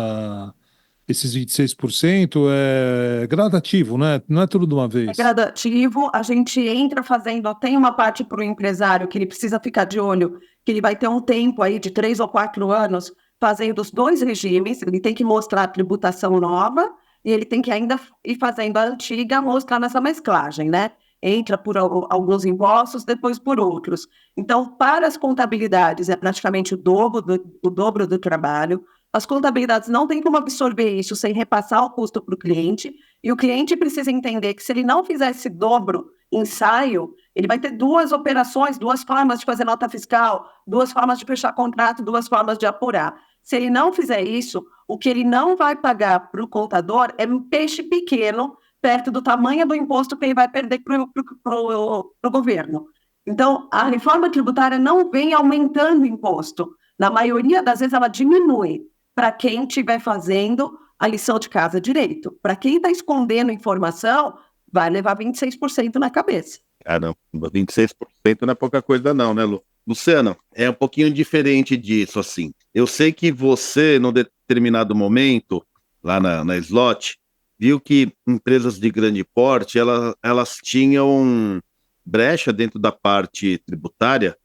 26% é gradativo, né? Não é tudo de uma vez. É gradativo, a gente entra fazendo, tem uma parte para o empresário que ele precisa ficar de olho, que ele vai ter um tempo aí de 3 ou 4 anos fazendo os dois regimes, ele tem que mostrar a tributação nova e ele tem que ainda ir fazendo a antiga, mostrar nessa mesclagem, né? Entra por alguns impostos, depois por outros. Então, para as contabilidades, é praticamente o dobro do trabalho. As contabilidades não têm como absorver isso sem repassar o custo para o cliente, e o cliente precisa entender que se ele não fizer esse dobro ensaio, ele vai ter duas operações, duas formas de fazer nota fiscal, duas formas de fechar contrato, duas formas de apurar. Se ele não fizer isso, o que ele não vai pagar para o contador é um peixe pequeno, perto do tamanho do imposto que ele vai perder para o governo. Então, a reforma tributária não vem aumentando o imposto. Na maioria das vezes, ela diminui para quem estiver fazendo a lição de casa direito. Para quem está escondendo informação, vai levar 26% na cabeça. Caramba, 26% não é pouca coisa não, né, Lu? Luciana, é um pouquinho diferente disso, assim. Eu sei que você, num determinado momento, lá na Slot, viu que empresas de grande porte, elas tinham brecha dentro da parte tributária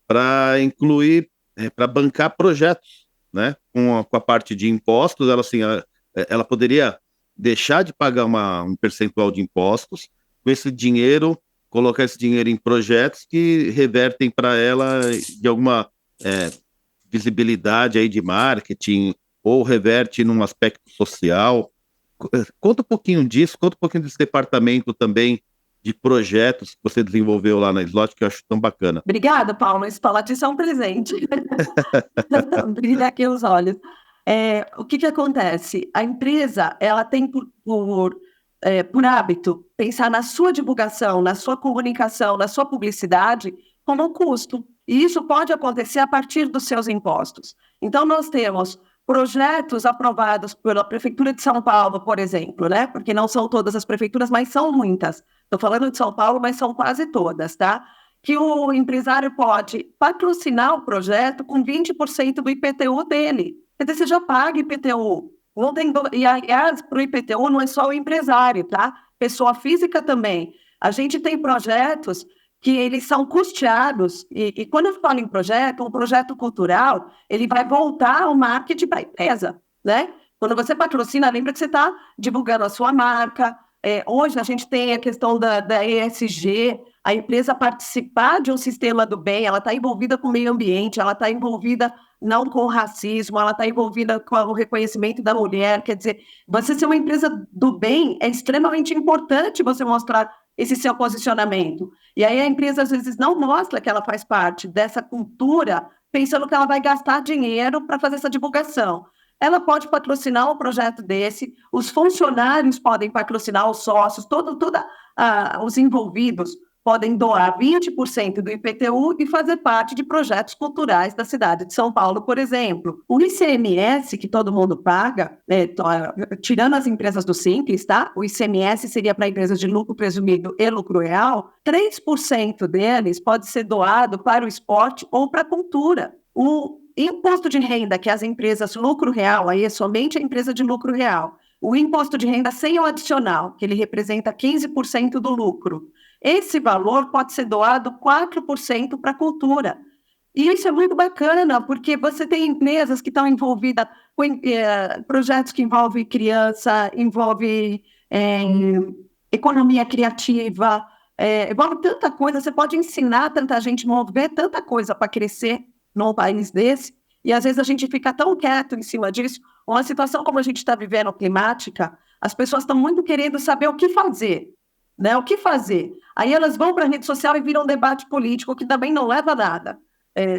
para incluir, para bancar projetos, né? Com a parte de impostos, ela poderia deixar de pagar um percentual de impostos, com esse dinheiro, colocar esse dinheiro em projetos que revertem para ela de alguma visibilidade aí de marketing, ou reverte num aspecto social. Conta um pouquinho disso, conta um pouquinho desse departamento também de projetos que você desenvolveu lá na Slot, que eu acho tão bacana. Obrigada, Paulo. Esse palate é um presente. Brilha aqui os olhos. O que acontece? A empresa ela tem por hábito pensar na sua divulgação, na sua comunicação, na sua publicidade como um custo. E isso pode acontecer a partir dos seus impostos. Então, nós temos projetos aprovados pela Prefeitura de São Paulo, por exemplo, né? Porque não são todas as prefeituras, mas são muitas. Estou falando de São Paulo, mas são quase todas, tá? Que o empresário pode patrocinar o projeto com 20% do IPTU dele. Quer dizer, você já paga IPTU. Não tem E, aliás, para o IPTU não é só o empresário, tá? Pessoa física também. A gente tem projetos que eles são custeados, e quando eu falo em projeto, um projeto cultural, ele vai voltar ao marketing para a empresa, né? Quando você patrocina, lembra que você está divulgando a sua marca. Hoje a gente tem a questão da ESG, a empresa participar de um sistema do bem, ela está envolvida com o meio ambiente, ela está envolvida não com o racismo, ela está envolvida com o reconhecimento da mulher. Quer dizer, você ser uma empresa do bem é extremamente importante você mostrar esse seu posicionamento. E aí a empresa, às vezes, não mostra que ela faz parte dessa cultura, pensando que ela vai gastar dinheiro para fazer essa divulgação. Ela pode patrocinar um projeto desse, os funcionários podem patrocinar, os sócios, os envolvidos podem doar 20% do IPTU e fazer parte de projetos culturais da cidade de São Paulo, por exemplo. O ICMS, que todo mundo paga, tirando as empresas do Simples, tá? O ICMS seria para empresas de lucro presumido e lucro real, 3% deles pode ser doado para o esporte ou para a cultura. O imposto de renda que as empresas lucro real, aí é somente a empresa de lucro real, o imposto de renda sem o adicional, que ele representa 15% do lucro, esse valor pode ser doado 4% para a cultura. E isso é muito bacana, porque você tem empresas que estão envolvidas com projetos que envolvem criança, envolvem economia criativa, envolve tanta coisa, você pode ensinar tanta gente, mover tanta coisa para crescer num país desse, e às vezes a gente fica tão quieto em cima disso. Uma situação como a gente está vivendo, climática, as pessoas estão muito querendo saber o que fazer, né? O que fazer? Aí elas vão para a rede social e viram um debate político que também não leva a nada.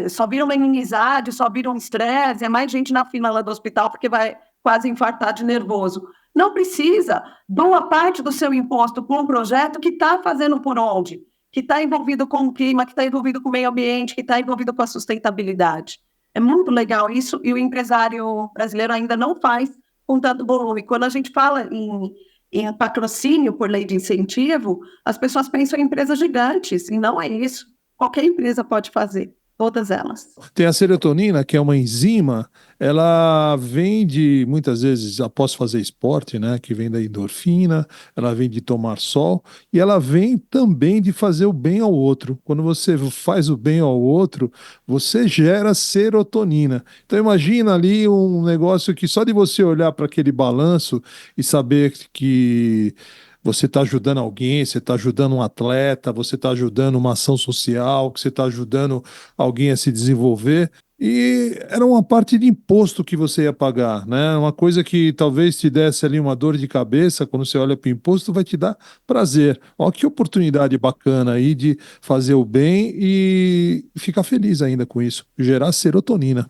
Só viram uma inimizade, só viram estresse, é mais gente na fila lá do hospital porque vai quase infartar de nervoso. Não precisa. Doa parte do seu imposto para um projeto que está fazendo por onde? Que está envolvido com o clima, que está envolvido com o meio ambiente, que está envolvido com a sustentabilidade. É muito legal isso, e o empresário brasileiro ainda não faz com tanto volume. Quando a gente fala em patrocínio por lei de incentivo, as pessoas pensam em empresas gigantes, e não é isso. Qualquer empresa pode fazer, todas elas. Tem a serotonina, que é uma enzima, ela vem de, muitas vezes, após fazer esporte, né, que vem da endorfina, ela vem de tomar sol, e ela vem também de fazer o bem ao outro. Quando você faz o bem ao outro, você gera serotonina. Então imagina ali um negócio que só de você olhar para aquele balanço e saber que você está ajudando alguém, você está ajudando um atleta, você está ajudando uma ação social, que você está ajudando alguém a se desenvolver. E era uma parte de imposto que você ia pagar, né? Uma coisa que talvez te desse ali uma dor de cabeça, quando você olha para o imposto, vai te dar prazer. Olha que oportunidade bacana aí de fazer o bem e ficar feliz ainda com isso, gerar serotonina.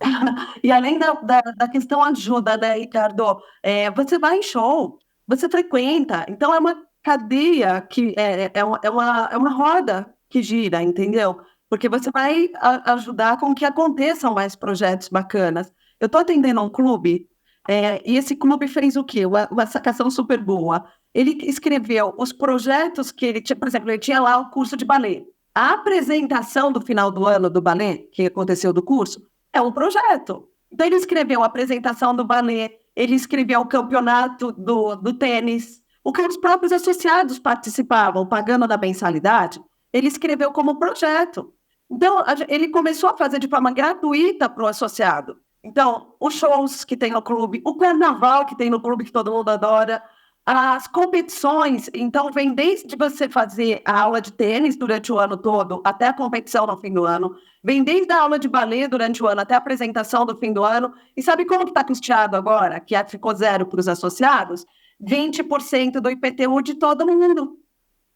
E além da questão ajuda, né, Ricardo? Você vai em show, você frequenta, então é uma cadeia que é uma roda que gira, entendeu? Porque você vai ajudar com que aconteçam mais projetos bacanas. Eu estou atendendo um clube, e esse clube fez o quê? Uma sacação super boa. Ele escreveu os projetos que ele tinha, por exemplo, ele tinha lá o curso de balé. A apresentação do final do ano do balé, que aconteceu do curso, é um projeto. Então, ele escreveu a apresentação do balé, ele escreveu o campeonato do tênis, o que os próprios associados participavam, pagando da mensalidade, ele escreveu como projeto. Então, ele começou a fazer de forma gratuita para o associado. Então, os shows que tem no clube, o carnaval que tem no clube que todo mundo adora, as competições, então vem desde você fazer a aula de tênis durante o ano todo até a competição no fim do ano, vem desde a aula de balé durante o ano até a apresentação do fim do ano. E sabe como que está custeado agora, que ficou zero para os associados? 20% do IPTU de todo mundo.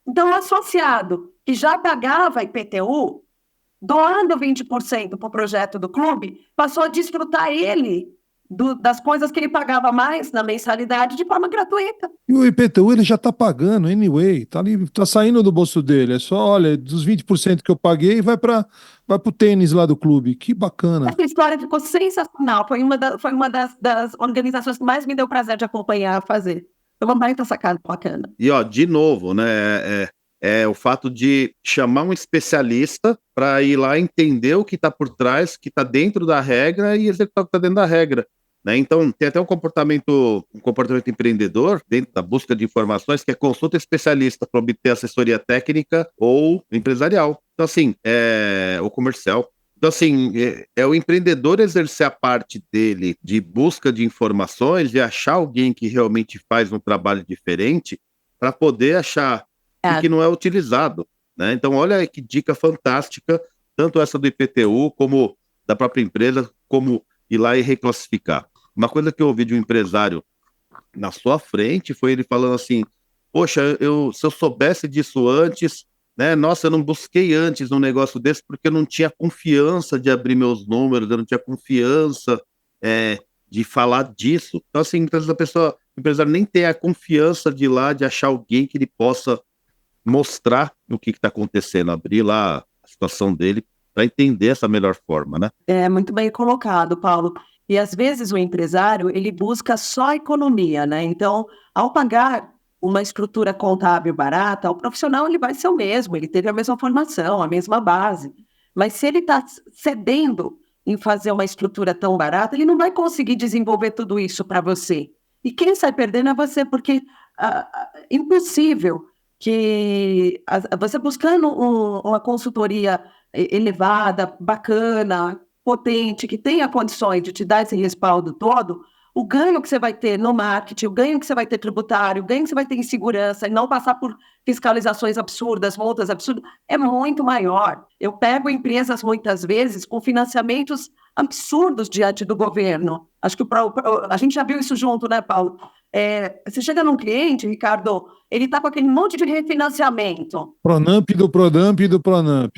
Então, o associado que já pagava IPTU, doando 20% para o projeto do clube, passou a desfrutar ele das coisas que ele pagava mais na mensalidade de forma gratuita. E o IPTU ele já está pagando, anyway, tá ali, tá saindo do bolso dele. É só, olha, dos 20% que eu paguei, vai pro tênis lá do clube. Que bacana. Essa história ficou sensacional. Foi uma das organizações que mais me deu prazer de acompanhar, fazer. Foi uma baita sacada bacana. E, ó, de novo, né? É o fato de chamar um especialista para ir lá entender o que está por trás, que está dentro da regra e executar o que está dentro da regra. Né? Então, tem até um comportamento empreendedor dentro da busca de informações, que é consulta especialista para obter assessoria técnica ou empresarial. Então, assim, ou comercial. Então, assim, é o empreendedor exercer a parte dele de busca de informações e achar alguém que realmente faz um trabalho diferente para poder achar o que não é utilizado. Né? Então, olha que dica fantástica, tanto essa do IPTU, como da própria empresa, como ir lá e reclassificar. Uma coisa que eu ouvi de um empresário na sua frente foi ele falando assim: poxa, se eu soubesse disso antes, né? Nossa, eu não busquei antes um negócio desse porque eu não tinha confiança de abrir meus números, eu não tinha confiança de falar disso. Então, assim, muitas vezes o empresário nem tem a confiança de ir lá, de achar alguém que ele possa mostrar o que está acontecendo, abrir lá a situação dele para entender essa melhor forma, né? É muito bem colocado, Paulo. E às vezes o empresário, ele busca só economia, né? Então, ao pagar uma estrutura contábil barata, o profissional ele vai ser o mesmo, ele teve a mesma formação, a mesma base. Mas se ele está cedendo em fazer uma estrutura tão barata, ele não vai conseguir desenvolver tudo isso para você. E quem sai perdendo é você, porque impossível que você buscando uma consultoria elevada, bacana, potente, que tenha condições de te dar esse respaldo todo, o ganho que você vai ter no marketing, o ganho que você vai ter tributário, o ganho que você vai ter em segurança e não passar por fiscalizações absurdas, multas absurdas, é muito maior. Eu pego empresas, muitas vezes, com financiamentos absurdos diante do governo. Acho que a gente já viu isso junto, né, Paulo? Você chega num cliente, Ricardo, ele está com aquele monte de refinanciamento. Pronamp do Pronamp do Pronamp.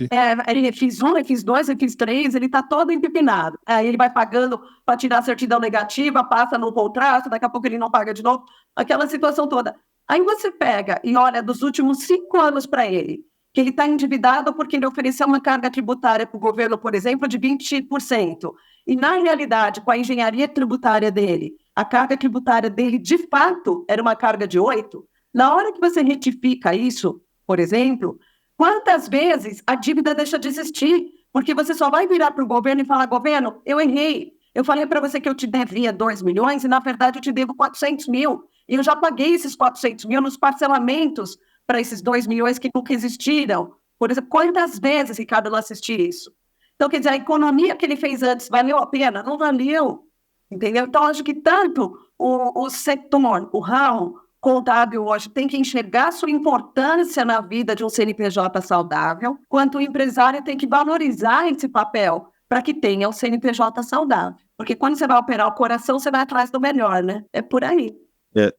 Ele fiz um, ele fiz dois, ele fiz três, ele está todo empipinado. Aí ele vai pagando para tirar a certidão negativa, passa no contrato, daqui a pouco ele não paga de novo, aquela situação toda. Aí você pega e olha dos últimos 5 anos para ele, que ele está endividado porque ele ofereceu uma carga tributária para o governo, por exemplo, de 20%. E, na realidade, com a engenharia tributária dele, a carga tributária dele, de fato, era uma carga de 8%. Na hora que você retifica isso, por exemplo, quantas vezes a dívida deixa de existir? Porque você só vai virar para o governo e falar: governo, eu errei. Eu falei para você que eu te devia 2 milhões e, na verdade, eu te devo 400 mil. E eu já paguei esses 400 mil nos parcelamentos para esses 2 milhões que nunca existiram. Por exemplo, quantas vezes, Ricardo, eu não assisti isso? Então, quer dizer, a economia que ele fez antes valeu a pena? Não valeu. Entendeu? Então, acho que tanto o setor, o ramo contábil hoje tem que enxergar sua importância na vida de um CNPJ saudável, quanto o empresário tem que valorizar esse papel para que tenha um CNPJ saudável. Porque quando você vai operar o coração, você vai atrás do melhor, né? É por aí.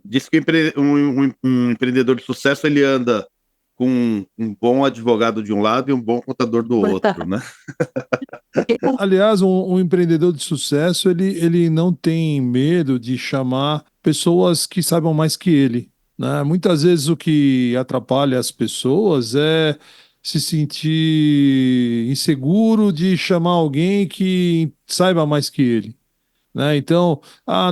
Diz que um empreendedor de sucesso, ele anda com um bom advogado de um lado e um bom contador do outro, né? Aliás, um empreendedor de sucesso, ele não tem medo de chamar pessoas que saibam mais que ele, né? Muitas vezes o que atrapalha as pessoas é se sentir inseguro de chamar alguém que saiba mais que ele. Né? Então,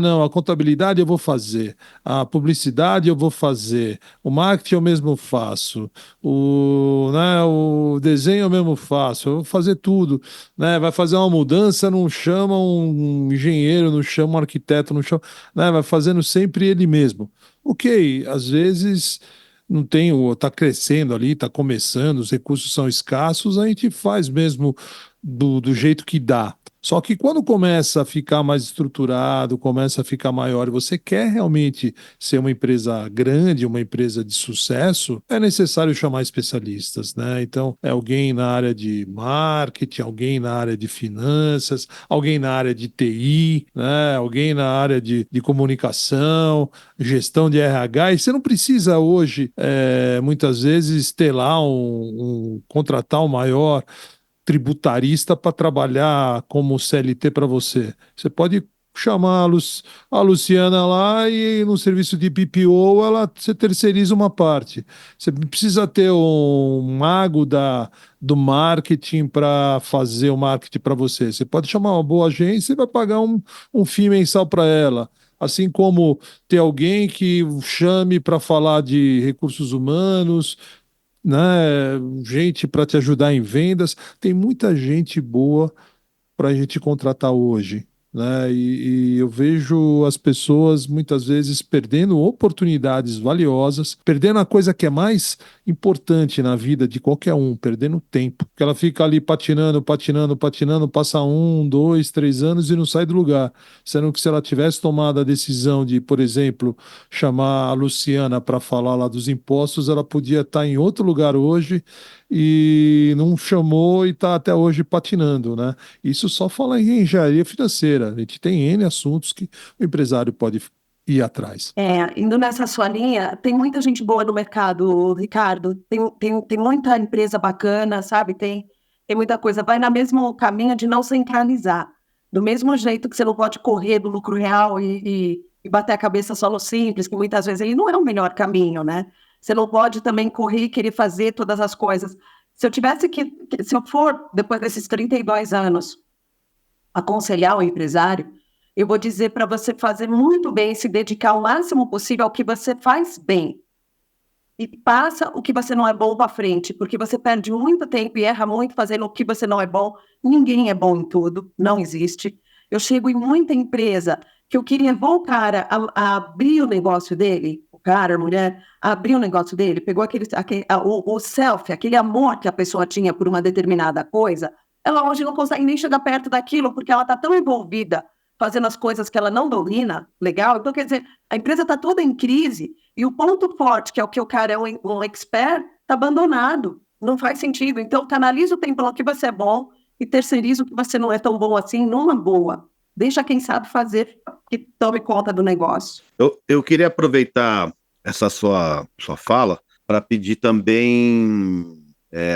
não, a contabilidade eu vou fazer, a publicidade eu vou fazer, o marketing eu mesmo faço, o desenho eu mesmo faço, eu vou fazer tudo, né? Vai fazer uma mudança, não chama um engenheiro, não chama um arquiteto, não chama, né? Vai fazendo sempre ele mesmo. Ok, às vezes não tem, está crescendo ali, está começando, os recursos são escassos, a gente faz mesmo do jeito que dá. Só que quando começa a ficar mais estruturado, começa a ficar maior, e você quer realmente ser uma empresa grande, uma empresa de sucesso, é necessário chamar especialistas, né? Então, é alguém na área de marketing, alguém na área de finanças, alguém na área de TI, né? Alguém na área de comunicação, gestão de RH. E você não precisa hoje, muitas vezes, ter lá contratar um maior tributarista para trabalhar como CLT para você. Você pode chamar a Luciana lá e no serviço de BPO você terceiriza uma parte. Você precisa ter um mago do marketing para fazer o marketing para você. Você pode chamar uma boa agência e vai pagar um FII mensal para ela. Assim como ter alguém que chame para falar de recursos humanos, né? Gente para te ajudar em vendas. Tem muita gente boa para a gente contratar hoje, né? E eu vejo as pessoas muitas vezes perdendo oportunidades valiosas, perdendo a coisa que é mais importante na vida de qualquer um, perdendo tempo. Porque ela fica ali patinando, patinando, patinando, passa 1, 2, 3 anos e não sai do lugar. Sendo que se ela tivesse tomado a decisão de, por exemplo, chamar a Luciana para falar lá dos impostos, ela podia estar em outro lugar hoje e não chamou e está até hoje patinando, né? Isso só fala em engenharia financeira. A gente tem N assuntos que o empresário pode ir atrás. Indo nessa sua linha, tem muita gente boa no mercado, Ricardo. Tem muita empresa bacana, sabe? Tem muita coisa. Vai no mesmo caminho de não centralizar. Do mesmo jeito que você não pode correr do lucro real e bater a cabeça só no simples, que muitas vezes ele não é o melhor caminho, né? Você não pode também correr e querer fazer todas as coisas. Se eu for, depois desses 32 anos, aconselhar o empresário, eu vou dizer para você fazer muito bem, se dedicar o máximo possível ao que você faz bem. E passa o que você não é bom para frente, porque você perde muito tempo e erra muito fazendo o que você não é bom. Ninguém é bom em tudo, não existe. Eu chego em muita empresa que eu queria ver o cara a abrir o negócio dele, o cara, a mulher, a abrir o negócio dele, pegou o selfie, aquele amor que a pessoa tinha por uma determinada coisa, ela hoje não consegue nem chegar perto daquilo, porque ela está tão envolvida fazendo as coisas que ela não domina, legal? Então, quer dizer, a empresa está toda em crise e o ponto forte, que é o que o cara é um expert, está abandonado. Não faz sentido. Então, canaliza o tempo no que você é bom e terceiriza o que você não é tão bom assim numa boa. Deixa quem sabe fazer que tome conta do negócio. Eu queria aproveitar essa sua fala para pedir também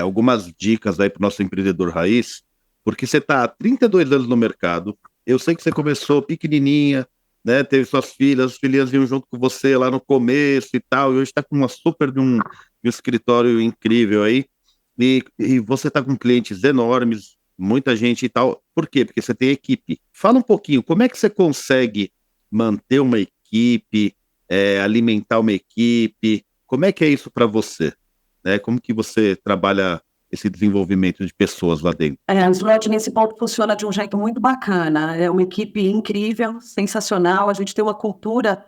algumas dicas aí para o nosso empreendedor raiz, porque você está há 32 anos no mercado. Eu sei que você começou pequenininha, né? Teve suas filhas, as filhinhas vinham junto com você lá no começo e tal, e hoje está com uma super de um escritório incrível aí, e você está com clientes enormes, muita gente e tal. Por quê? Porque você tem equipe. Fala um pouquinho, como é que você consegue manter uma equipe, alimentar uma equipe? Como é que é isso para você? Né? Como que você trabalha esse desenvolvimento de pessoas lá dentro? A Slot, nesse ponto, funciona de um jeito muito bacana. É uma equipe incrível, sensacional. A gente tem uma cultura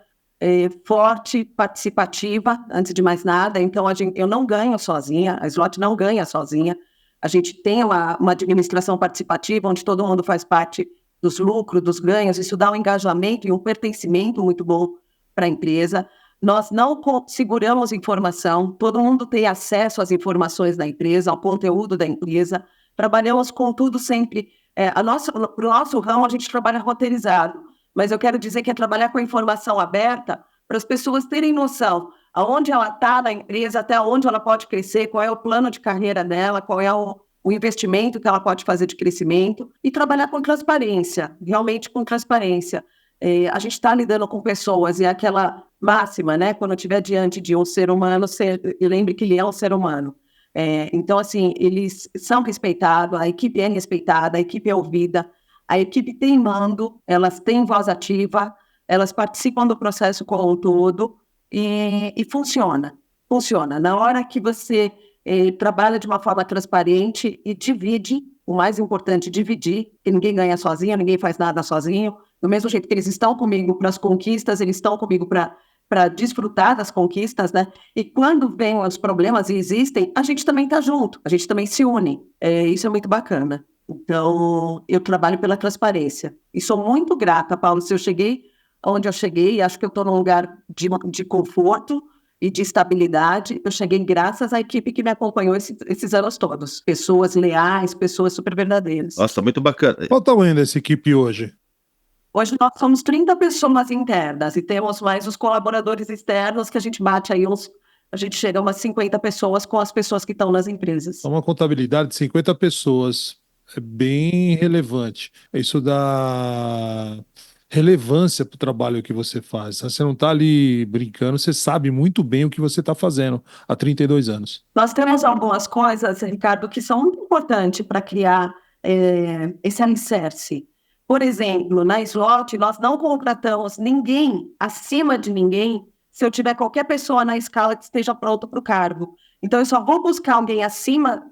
forte, participativa, antes de mais nada. Então, eu não ganho sozinha, a Slot não ganha sozinha. A gente tem uma administração participativa, onde todo mundo faz parte dos lucros, dos ganhos. Isso dá um engajamento e um pertencimento muito bom para a empresa. Nós não seguramos informação, todo mundo tem acesso às informações da empresa, ao conteúdo da empresa. Trabalhamos com tudo sempre. Para o nosso ramo, a gente trabalha roteirizado, mas eu quero dizer que é trabalhar com informação aberta para as pessoas terem noção aonde ela está na empresa, até onde ela pode crescer, qual é o plano de carreira dela, qual é o investimento que ela pode fazer de crescimento, e trabalhar com transparência, realmente com transparência. A gente está lidando com pessoas, e aquela máxima, né? Quando estiver diante de um ser humano, lembre que ele é um ser humano. Então, assim, eles são respeitados, a equipe é respeitada, a equipe é ouvida, a equipe tem mando, elas têm voz ativa, elas participam do processo como um todo e funciona. Funciona. Na hora que você trabalha de uma forma transparente e divide, o mais importante, dividir, que ninguém ganha sozinho, ninguém faz nada sozinho. Do mesmo jeito que eles estão comigo para as conquistas, eles estão comigo para desfrutar das conquistas, né? E quando vêm os problemas e existem, a gente também está junto, a gente também se une. Isso é muito bacana. Então, eu trabalho pela transparência. E sou muito grata, Paulo, se eu cheguei onde eu cheguei, acho que eu estou num lugar de conforto e de estabilidade. Eu cheguei graças à equipe que me acompanhou esses anos todos. Pessoas leais, pessoas super verdadeiras. Nossa, muito bacana. Qual o tamanho dessa equipe hoje? Hoje nós somos 30 pessoas internas e temos mais os colaboradores externos que a gente bate aí a gente chega a umas 50 pessoas com as pessoas que estão nas empresas. Uma contabilidade de 50 pessoas é bem relevante. Isso dá relevância para o trabalho que você faz. Você não está ali brincando, você sabe muito bem o que você está fazendo há 32 anos. Nós temos algumas coisas, Ricardo, que são muito importantes para criar esse alicerce. Por exemplo, na Slot, nós não contratamos ninguém acima de ninguém se eu tiver qualquer pessoa na escala que esteja pronta para o cargo. Então, eu só vou buscar alguém acima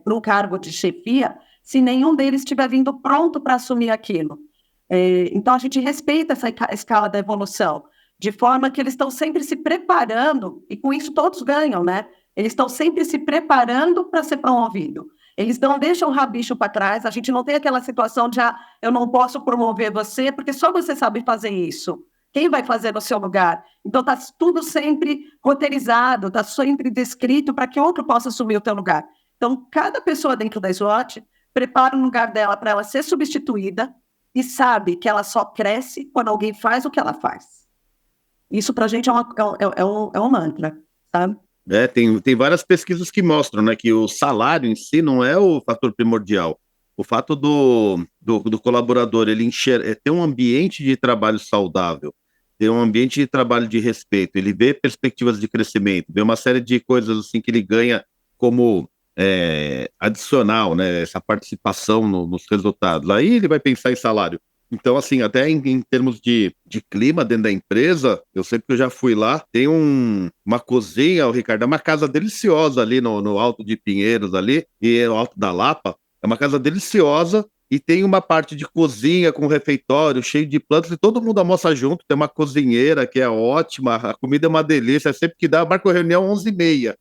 para um cargo de chefia se nenhum deles estiver vindo pronto para assumir aquilo. Então, a gente respeita essa escala da evolução, de forma que eles estão sempre se preparando, e com isso todos ganham, né? Eles estão sempre se preparando para ser promovido. Eles não deixam o rabicho para trás, a gente não tem aquela situação de, eu não posso promover você, porque só você sabe fazer isso. Quem vai fazer no seu lugar? Então, está tudo sempre roteirizado, está sempre descrito para que outro possa assumir o teu lugar. Então, cada pessoa dentro da Slot prepara um lugar dela para ela ser substituída e sabe que ela só cresce quando alguém faz o que ela faz. Isso, para a gente, é um mantra, sabe? Tem várias pesquisas que mostram, né, que o salário em si não é o fator primordial. O fato do colaborador ele ter um ambiente de trabalho saudável, ter um ambiente de trabalho de respeito, ele vê perspectivas de crescimento, vê uma série de coisas assim que ele ganha como adicional, né, essa participação nos resultados. Aí ele vai pensar em salário. Então, assim, até em termos de clima dentro da empresa, eu sei que eu já fui lá, tem uma cozinha, o Ricardo, é uma casa deliciosa ali no Alto de Pinheiros ali, e no Alto da Lapa, é uma casa deliciosa, e tem uma parte de cozinha com refeitório, cheio de plantas, e todo mundo almoça junto, tem uma cozinheira que é ótima, a comida é uma delícia, sempre que dá, marca a reunião 11h30,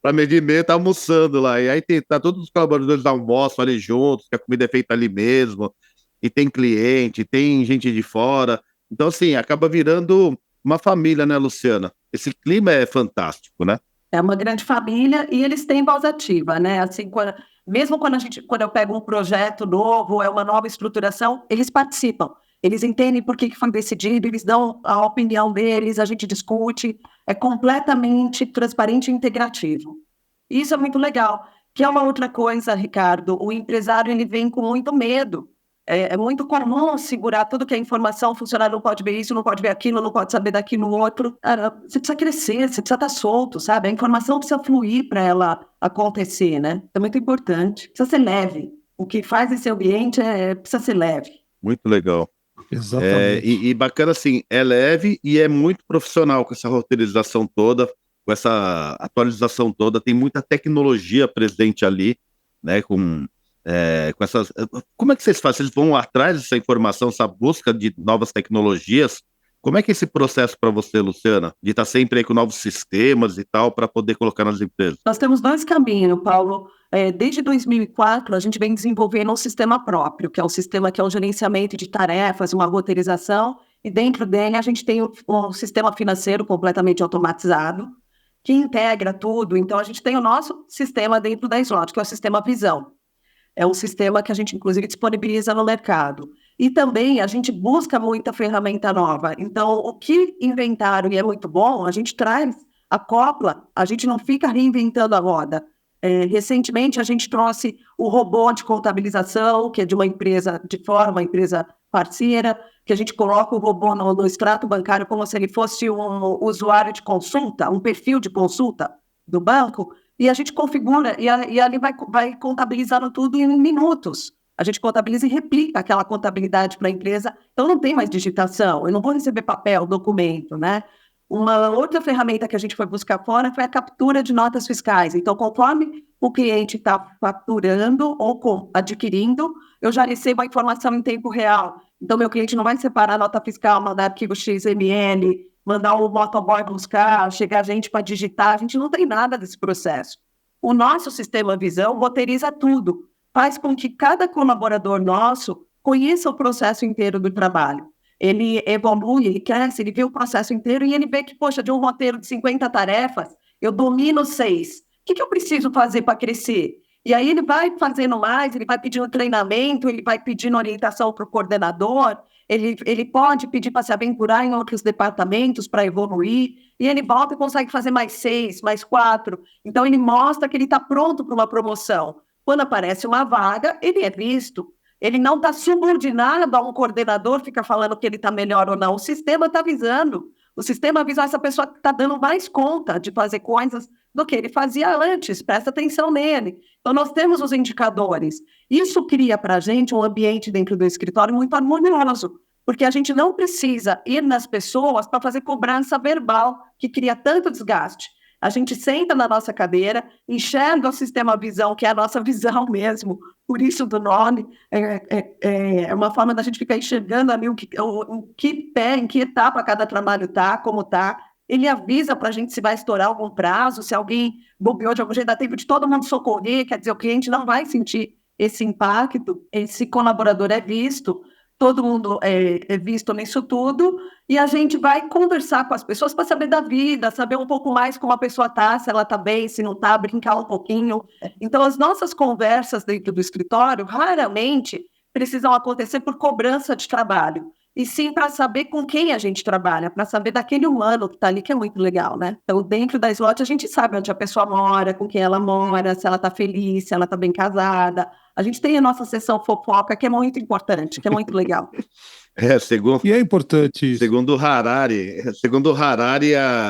para meio-dia e meia tá almoçando lá, e aí tá todos os colaboradores almoçam ali juntos, que a comida é feita ali mesmo, e tem cliente, tem gente de fora. Então, assim, acaba virando uma família, né, Luciana? Esse clima é fantástico, né? É uma grande família e eles têm voz ativa, né? Assim, mesmo quando eu pego um projeto novo, é uma nova estruturação, eles participam. Eles entendem por que foi decidido, eles dão a opinião deles, a gente discute, é completamente transparente e integrativo. Isso é muito legal. Que é uma outra coisa, Ricardo, o empresário ele vem com muito medo. É muito comum segurar tudo que é informação, o funcionário não pode ver isso, não pode ver aquilo, não pode saber daquilo outro. Cara, você precisa crescer, você precisa estar solto, sabe? A informação precisa fluir para ela acontecer, né? É muito importante. Precisa ser leve. O que faz esse ambiente precisa ser leve. Muito legal. Exatamente. E bacana assim, é leve e é muito profissional com essa roteirização toda, com essa atualização toda, tem muita tecnologia presente ali, né, com essas... Como é que vocês fazem? Vocês vão atrás dessa informação, essa busca de novas tecnologias? Como é que é esse processo para você, Luciana, de estar sempre aí com novos sistemas e tal, para poder colocar nas empresas? Nós temos dois caminhos, Paulo. Desde 2004, a gente vem desenvolvendo um sistema próprio, que é um sistema que é um gerenciamento de tarefas, uma roteirização, e dentro dele a gente tem um sistema financeiro completamente automatizado, que integra tudo. Então, a gente tem o nosso sistema dentro da Slot, que é o sistema Visão. É um sistema que a gente, inclusive, disponibiliza no mercado. E também a gente busca muita ferramenta nova. Então, o que inventaram e é muito bom, a gente traz, acopla, a gente não fica reinventando a roda. Recentemente, a gente trouxe o robô de contabilização, que é de uma empresa de fora, uma empresa parceira, que a gente coloca o robô no extrato bancário como se ele fosse um usuário de consulta, um perfil de consulta do banco, e a gente configura, e ali vai contabilizando tudo em minutos. A gente contabiliza e replica aquela contabilidade para a empresa. Então, não tem mais digitação. Eu não vou receber papel, documento, né? Uma outra ferramenta que a gente foi buscar fora foi a captura de notas fiscais. Então, conforme o cliente está faturando ou adquirindo, eu já recebo a informação em tempo real. Então, meu cliente não vai separar a nota fiscal, mandar arquivo XML, mandar o motoboy buscar, chegar gente para digitar. A gente não tem nada desse processo. O nosso sistema Visão roteiriza tudo, faz com que cada colaborador nosso conheça o processo inteiro do trabalho. Ele evolui, ele cresce, ele vê o processo inteiro e ele vê que, poxa, de um roteiro de 50 tarefas, eu domino 6. O que eu preciso fazer para crescer? E aí ele vai fazendo mais, ele vai pedindo treinamento, ele vai pedindo orientação para o coordenador, ele pode pedir para se aventurar em outros departamentos para evoluir, e ele volta e consegue fazer mais 6, mais 4. Então, ele mostra que ele está pronto para uma promoção. Quando aparece uma vaga, ele é visto. Ele não está subordinado a um coordenador, fica falando que ele está melhor ou não. O sistema está avisando. O sistema avisa essa pessoa que está dando mais conta de fazer coisas do que ele fazia antes. Presta atenção nele. Então, nós temos os indicadores. Isso cria para a gente um ambiente dentro do escritório muito harmonioso, porque a gente não precisa ir nas pessoas para fazer cobrança verbal, que cria tanto desgaste. A gente senta na nossa cadeira, enxerga o sistema visão, que é a nossa visão mesmo, por isso do nome, é uma forma da gente ficar enxergando ali em que etapa cada trabalho está, como está. Ele avisa para a gente se vai estourar algum prazo, se alguém bobeou de algum jeito, dá tempo de todo mundo socorrer, quer dizer, o cliente não vai sentir esse impacto, esse colaborador é visto, todo mundo é visto nisso tudo, e a gente vai conversar com as pessoas para saber da vida, saber um pouco mais como a pessoa está, se ela está bem, se não está, brincar um pouquinho. Então, as nossas conversas dentro do escritório raramente precisam acontecer por cobrança de trabalho, e sim para saber com quem a gente trabalha, para saber daquele humano que está ali, que é muito legal, né? Então, dentro da Slot, a gente sabe onde a pessoa mora, com quem ela mora, se ela está feliz, se ela está bem casada. A gente tem a nossa sessão fofoca, que é muito importante, que é muito legal. E é importante isso. Segundo o Harari,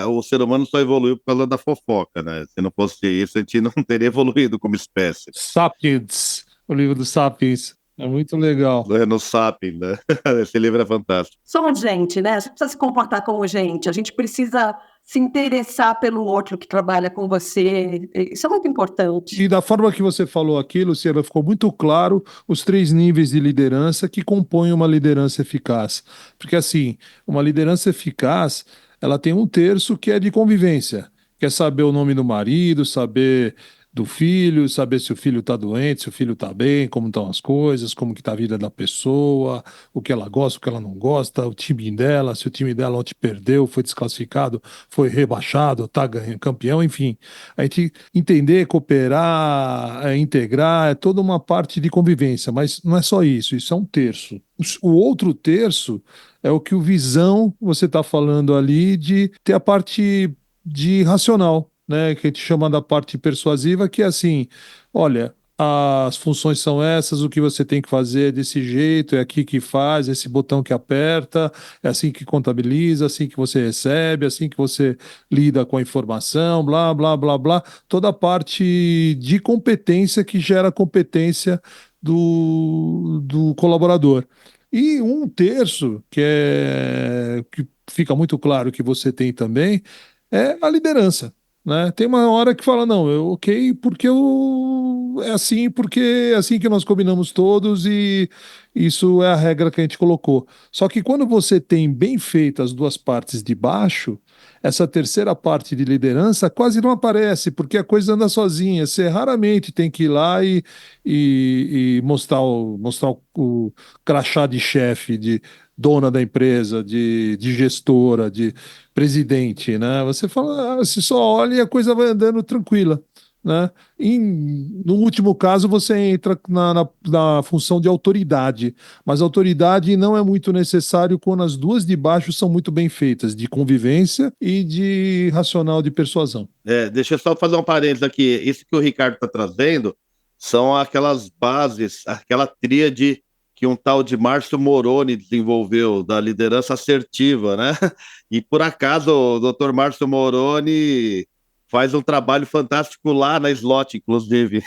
o ser humano só evoluiu por causa da fofoca, né? Se não fosse isso, a gente não teria evoluído como espécie. Sapiens, o livro do Sapiens. É muito legal. No Sapiens, né? Esse livro é fantástico. Somos gente, né? A gente precisa se comportar como gente. A gente precisa se interessar pelo outro que trabalha com você. Isso é muito importante. E da forma que você falou aqui, Luciana, ficou muito claro os 3 níveis de liderança que compõem uma liderança eficaz. Porque, assim, uma liderança eficaz, ela tem 1/3 que é de convivência. Quer saber o nome do marido, saber do filho, saber se o filho está doente, se o filho está bem, como estão as coisas, como que está a vida da pessoa, o que ela gosta, o que ela não gosta, o time dela, se o time dela ontem perdeu, foi desclassificado, foi rebaixado, está ganhando campeão, enfim. A gente entender, cooperar, integrar, é toda uma parte de convivência, mas não é só isso, isso é 1/3. O outro terço é o que o visão, você está falando ali, de ter a parte de racional, né, que a gente chama da parte persuasiva, que é assim, olha, as funções são essas, o que você tem que fazer é desse jeito, é aqui que faz, esse botão que aperta, é assim que contabiliza, assim que você recebe, assim que você lida com a informação, blá, blá, blá, blá, toda a parte de competência que gera competência do colaborador. E 1/3, que fica muito claro que você tem também, é a liderança, né? Tem uma hora que fala, não, ok, é assim, porque é assim que nós combinamos todos e isso é a regra que a gente colocou. Só que quando você tem bem feitas as 2 partes de baixo, essa terceira parte de liderança quase não aparece, porque a coisa anda sozinha. Você raramente tem que ir lá e mostrar o crachá de chefe, de dona da empresa, de gestora, de presidente, né? Você fala, você só olha e a coisa vai andando tranquila, né? No último caso, você entra na função de autoridade, mas autoridade não é muito necessário quando as 2 de baixo são muito bem feitas, de convivência e de racional de persuasão. Deixa eu só fazer um parênteses aqui. Isso que o Ricardo está trazendo são aquelas bases, aquela tríade que um tal de Márcio Moroni desenvolveu, da liderança assertiva, né? E por acaso o Dr. Márcio Moroni faz um trabalho fantástico lá na Slot, inclusive.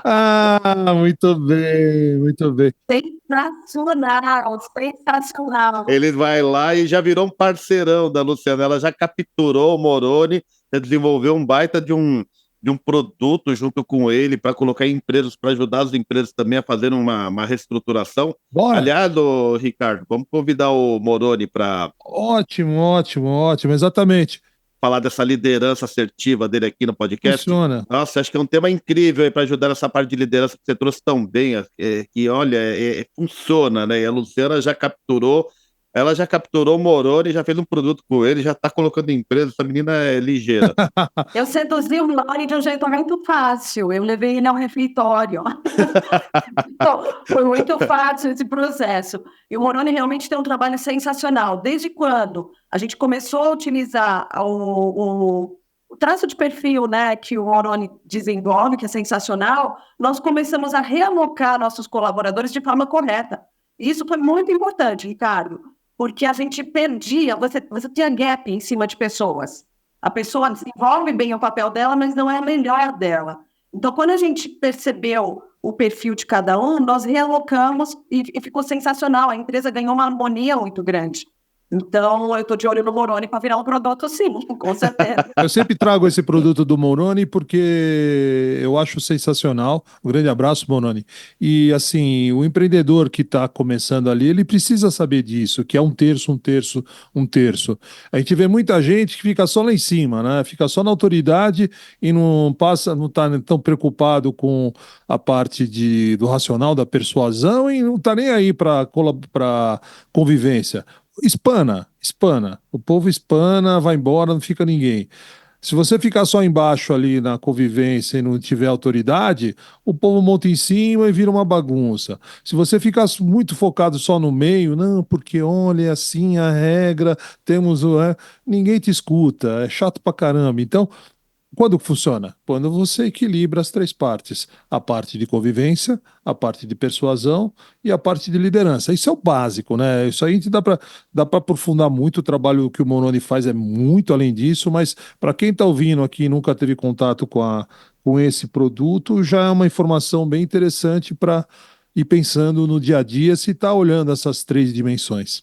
Ah, muito bem, muito bem. Sensacional, sensacional. Ele vai lá e já virou um parceirão da Luciana, ela já capturou o Moroni, já desenvolveu um baita de um produto junto com ele para colocar em empresas, para ajudar as empresas também a fazer uma reestruturação. Bora. Aliás, Ricardo, vamos convidar o Moroni para... Ótimo, exatamente. Falar dessa liderança assertiva dele aqui no podcast. Funciona. Nossa, acho que é um tema incrível para ajudar nessa parte de liderança que você trouxe tão bem, que olha, funciona, né? E a Luciana já capturou o Moroni, já fez um produto com ele, já está colocando em empresa, essa menina é ligeira. Eu seduzi o Moroni de um jeito muito fácil, eu levei ele ao refeitório. Então, foi muito fácil esse processo. E o Moroni realmente tem um trabalho sensacional. Desde quando a gente começou a utilizar traço de perfil, né, que o Moroni desenvolve, que é sensacional, nós começamos a realocar nossos colaboradores de forma correta. E isso foi muito importante, Ricardo, porque a gente perdia, você tinha gap em cima de pessoas. A pessoa desenvolve bem o papel dela, mas não é a melhor dela. Então, quando a gente percebeu o perfil de cada um, nós realocamos e ficou sensacional. A empresa ganhou uma harmonia muito grande. Então, eu estou de olho no Moroni para virar um produto, sim, com certeza. Eu sempre trago esse produto do Moroni porque eu acho sensacional. Um grande abraço, Moroni. E assim, o empreendedor que está começando ali, ele precisa saber disso, que é um terço, um terço, um terço. A gente vê muita gente que fica só lá em cima, né? Fica só na autoridade e não passa, não está tão preocupado com a parte do racional, da persuasão e não está nem aí para convivência. Espana. O povo espana, vai embora, não fica ninguém. Se você ficar só embaixo ali na convivência e não tiver autoridade, o povo monta em cima e vira uma bagunça. Se você ficar muito focado só no meio, não, porque olha, é assim a regra, temos ninguém te escuta, é chato pra caramba. Então, quando funciona? Quando você equilibra as três partes: a parte de convivência, a parte de persuasão e a parte de liderança. Isso é o básico, né? Isso aí a gente dá para aprofundar muito. O trabalho que o Moroni faz é muito além disso, mas para quem está ouvindo aqui e nunca teve contato com esse produto, já é uma informação bem interessante para ir pensando no dia a dia se está olhando essas três dimensões.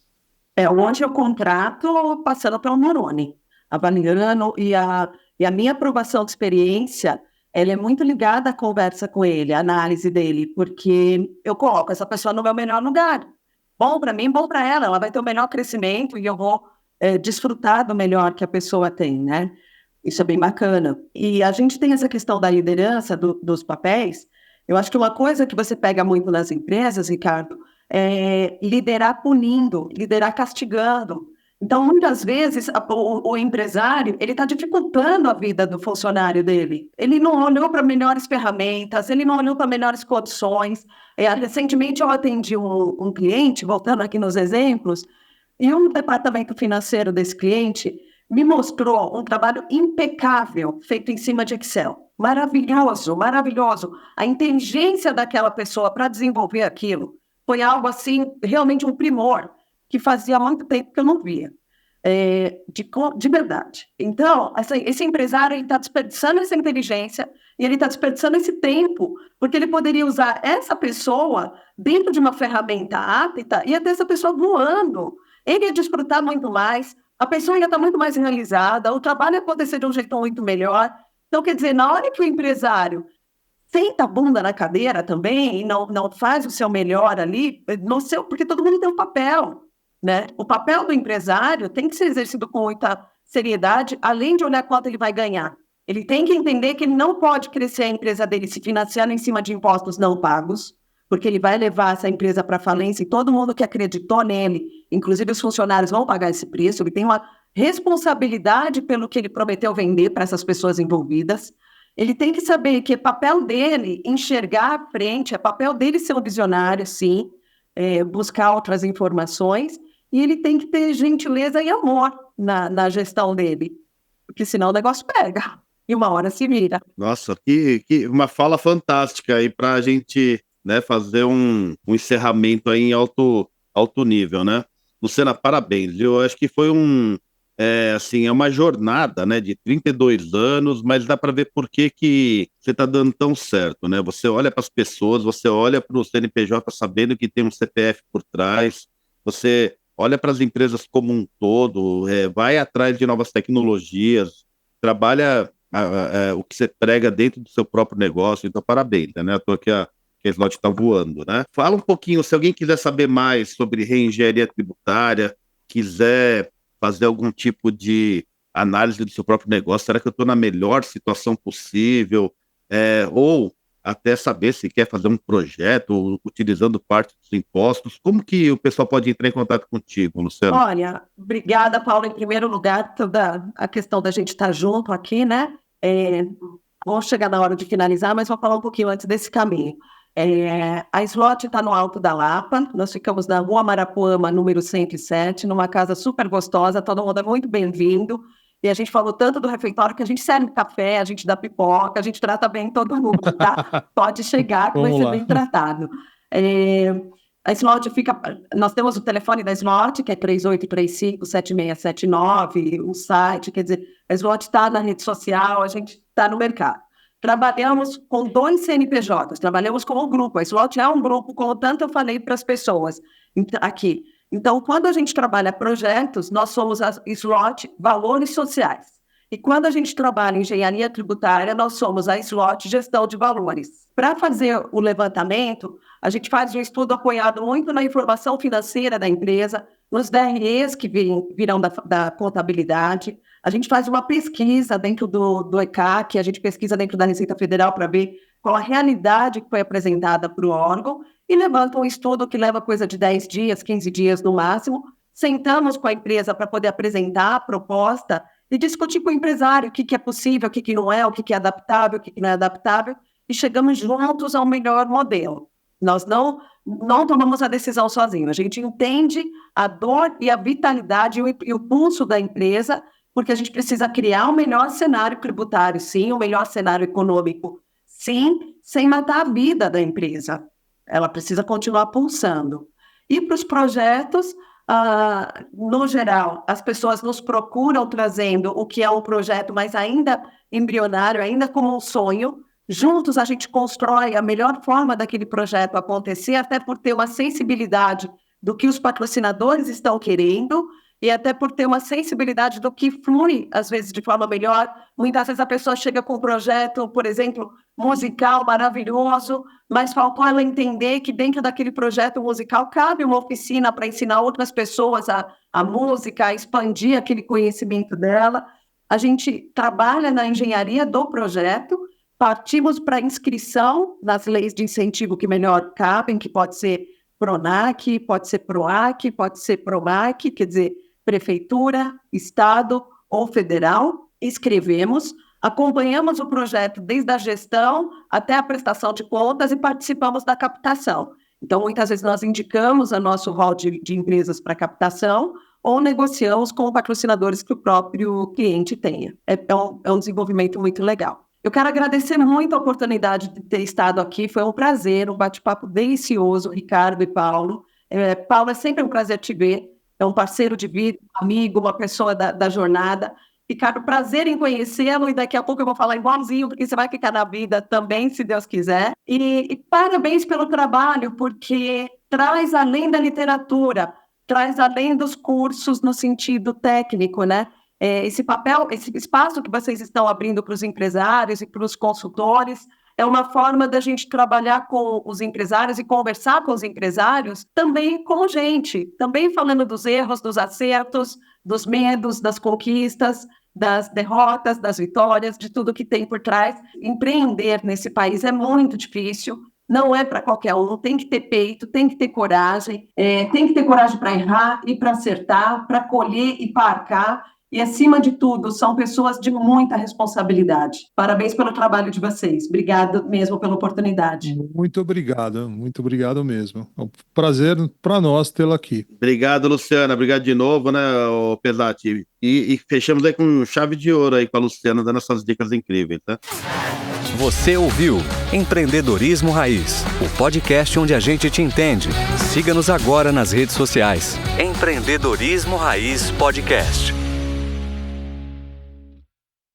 Onde eu contrato, passando pelo Moroni, avaliando, e a minha aprovação de experiência, ela é muito ligada à conversa com ele, à análise dele, porque eu coloco essa pessoa no meu melhor lugar. Bom para mim, bom para ela vai ter o melhor crescimento e eu vou desfrutar do melhor que a pessoa tem, né? Isso é bem bacana. E a gente tem essa questão da liderança, dos papéis. Eu acho que uma coisa que você pega muito nas empresas, Ricardo, é liderar punindo, liderar castigando. Então, muitas vezes, o empresário, ele está dificultando a vida do funcionário dele. Ele não olhou para melhores ferramentas, ele não olhou para melhores condições. Recentemente, eu atendi um cliente, voltando aqui nos exemplos, e um departamento financeiro desse cliente me mostrou um trabalho impecável feito em cima de Excel. Maravilhoso, maravilhoso. A inteligência daquela pessoa para desenvolver aquilo foi algo assim, realmente um primor, que fazia muito tempo que eu não via, de verdade. Então, esse empresário está desperdiçando essa inteligência e ele está desperdiçando esse tempo, porque ele poderia usar essa pessoa dentro de uma ferramenta apta e até essa pessoa voando. Ele ia desfrutar muito mais, a pessoa ia estar muito mais realizada, o trabalho ia acontecer de um jeito muito melhor. Então, quer dizer, na hora que o empresário senta a bunda na cadeira também e não faz o seu melhor ali, porque todo mundo tem um papel, né? O papel do empresário tem que ser exercido com muita seriedade, além de olhar quanto ele vai ganhar. Ele tem que entender que ele não pode crescer a empresa dele se financiando em cima de impostos não pagos, porque ele vai levar essa empresa para falência e todo mundo que acreditou nele, inclusive os funcionários, vão pagar esse preço. Ele tem uma responsabilidade pelo que ele prometeu vender para essas pessoas envolvidas. Ele tem que saber que é papel dele enxergar à frente, é papel dele ser um visionário, sim, buscar outras informações, e ele tem que ter gentileza e amor na gestão dele, porque senão o negócio pega, e uma hora se vira. Nossa, que uma fala fantástica aí para a gente, né, fazer um encerramento aí em alto nível, né? Luciana, parabéns, viu? Eu acho que foi assim, é uma jornada, né, de 32 anos, mas dá para ver por que você está dando tão certo, né? Você olha para as pessoas, você olha para o CNPJ sabendo que tem um CPF por trás, você olha para as empresas como um todo, vai atrás de novas tecnologias, trabalha o que você prega dentro do seu próprio negócio. Então, parabéns, né? Eu tô aqui, a Slot está voando, né? Fala um pouquinho, se alguém quiser saber mais sobre reengenharia tributária, quiser fazer algum tipo de análise do seu próprio negócio, será que eu estou na melhor situação possível? Ou até saber se quer fazer um projeto utilizando parte dos impostos, como que o pessoal pode entrar em contato contigo, Luciano? Olha, obrigada, Paulo, em primeiro lugar, toda a questão da gente estar junto aqui, né? Vamos chegar na hora de finalizar, mas vou falar um pouquinho antes desse caminho. A Slot está no Alto da Lapa, nós ficamos na Rua Marapuama, número 107, numa casa super gostosa, todo mundo é muito bem-vindo. E a gente falou tanto do refeitório que a gente serve café, a gente dá pipoca, a gente trata bem todo mundo, tá? Pode chegar que vai ser bem tratado. A Slot nós temos o telefone da Slot, que é 3835-7679, o site, quer dizer, a Slot está na rede social, a gente está no mercado. Trabalhamos com 2 CNPJs, trabalhamos com um grupo, a Slot é um grupo, como tanto eu falei para as pessoas aqui. Então, quando a gente trabalha projetos, nós somos a Slot Valores Sociais. E quando a gente trabalha em engenharia tributária, nós somos a Slot Gestão de Valores. Para fazer o levantamento, a gente faz um estudo apoiado muito na informação financeira da empresa, nos DREs que virão da contabilidade. A gente faz uma pesquisa dentro do ECAC, a gente pesquisa dentro da Receita Federal para ver qual a realidade que foi apresentada para o órgão e levanta um estudo que leva coisa de 10 dias, 15 dias no máximo. Sentamos com a empresa para poder apresentar a proposta e discutir com o empresário o que é possível, o que não é, o que é adaptável, o que não é adaptável, e chegamos juntos ao melhor modelo. Nós não tomamos a decisão sozinhos, a gente entende a dor e a vitalidade e o pulso da empresa, porque a gente precisa criar o melhor cenário tributário, sim, o melhor cenário econômico, sim, sem matar a vida da empresa. Ela precisa continuar pulsando. E para os projetos, no geral, as pessoas nos procuram trazendo o que é um projeto, mas ainda embrionário, ainda como um sonho. Juntos a gente constrói a melhor forma daquele projeto acontecer, até por ter uma sensibilidade do que os patrocinadores estão querendo e até por ter uma sensibilidade do que flui, às vezes, de forma melhor. Muitas vezes a pessoa chega com um projeto, por exemplo, musical maravilhoso, mas faltou ela entender que dentro daquele projeto musical cabe uma oficina para ensinar outras pessoas a música, a expandir aquele conhecimento dela. A gente trabalha na engenharia do projeto, partimos para inscrição nas leis de incentivo que melhor cabem, que pode ser PRONAC, pode ser PROAC, pode ser PROMAC, quer dizer, prefeitura, estado ou federal. Escrevemos, acompanhamos o projeto desde a gestão até a prestação de contas e participamos da captação. Então, muitas vezes nós indicamos o nosso rol de empresas para captação ou negociamos com patrocinadores que o próprio cliente tenha. É um desenvolvimento muito legal. Eu quero agradecer muito a oportunidade de ter estado aqui, foi um prazer, um bate-papo delicioso, Ricardo e Paulo. Paulo, é sempre um prazer te ver, é um parceiro de vida, um amigo, uma pessoa da jornada. Ricardo, prazer em conhecê-lo e daqui a pouco eu vou falar igualzinho, porque você vai ficar na vida também, se Deus quiser. E parabéns pelo trabalho, porque traz além da literatura, traz além dos cursos no sentido técnico, né? Esse espaço que vocês estão abrindo para os empresários e para os consultores é uma forma da gente trabalhar com os empresários e conversar com os empresários também com gente, também falando dos erros, dos acertos, dos medos, das conquistas, das derrotas, das vitórias, de tudo que tem por trás. Empreender nesse país é muito difícil, não é para qualquer um, tem que ter peito, tem que ter coragem para errar e para acertar, para colher e para arcar. E, acima de tudo, são pessoas de muita responsabilidade. Parabéns pelo trabalho de vocês. Obrigado mesmo pela oportunidade. Muito obrigado mesmo. É um prazer para nós tê-la aqui. Obrigado, Luciana. Obrigado de novo, né, Pesati? E fechamos aí com chave de ouro aí com a Luciana, dando essas dicas incríveis, tá? Você ouviu Empreendedorismo Raiz, o podcast onde a gente te entende. Siga-nos agora nas redes sociais. Empreendedorismo Raiz Podcast.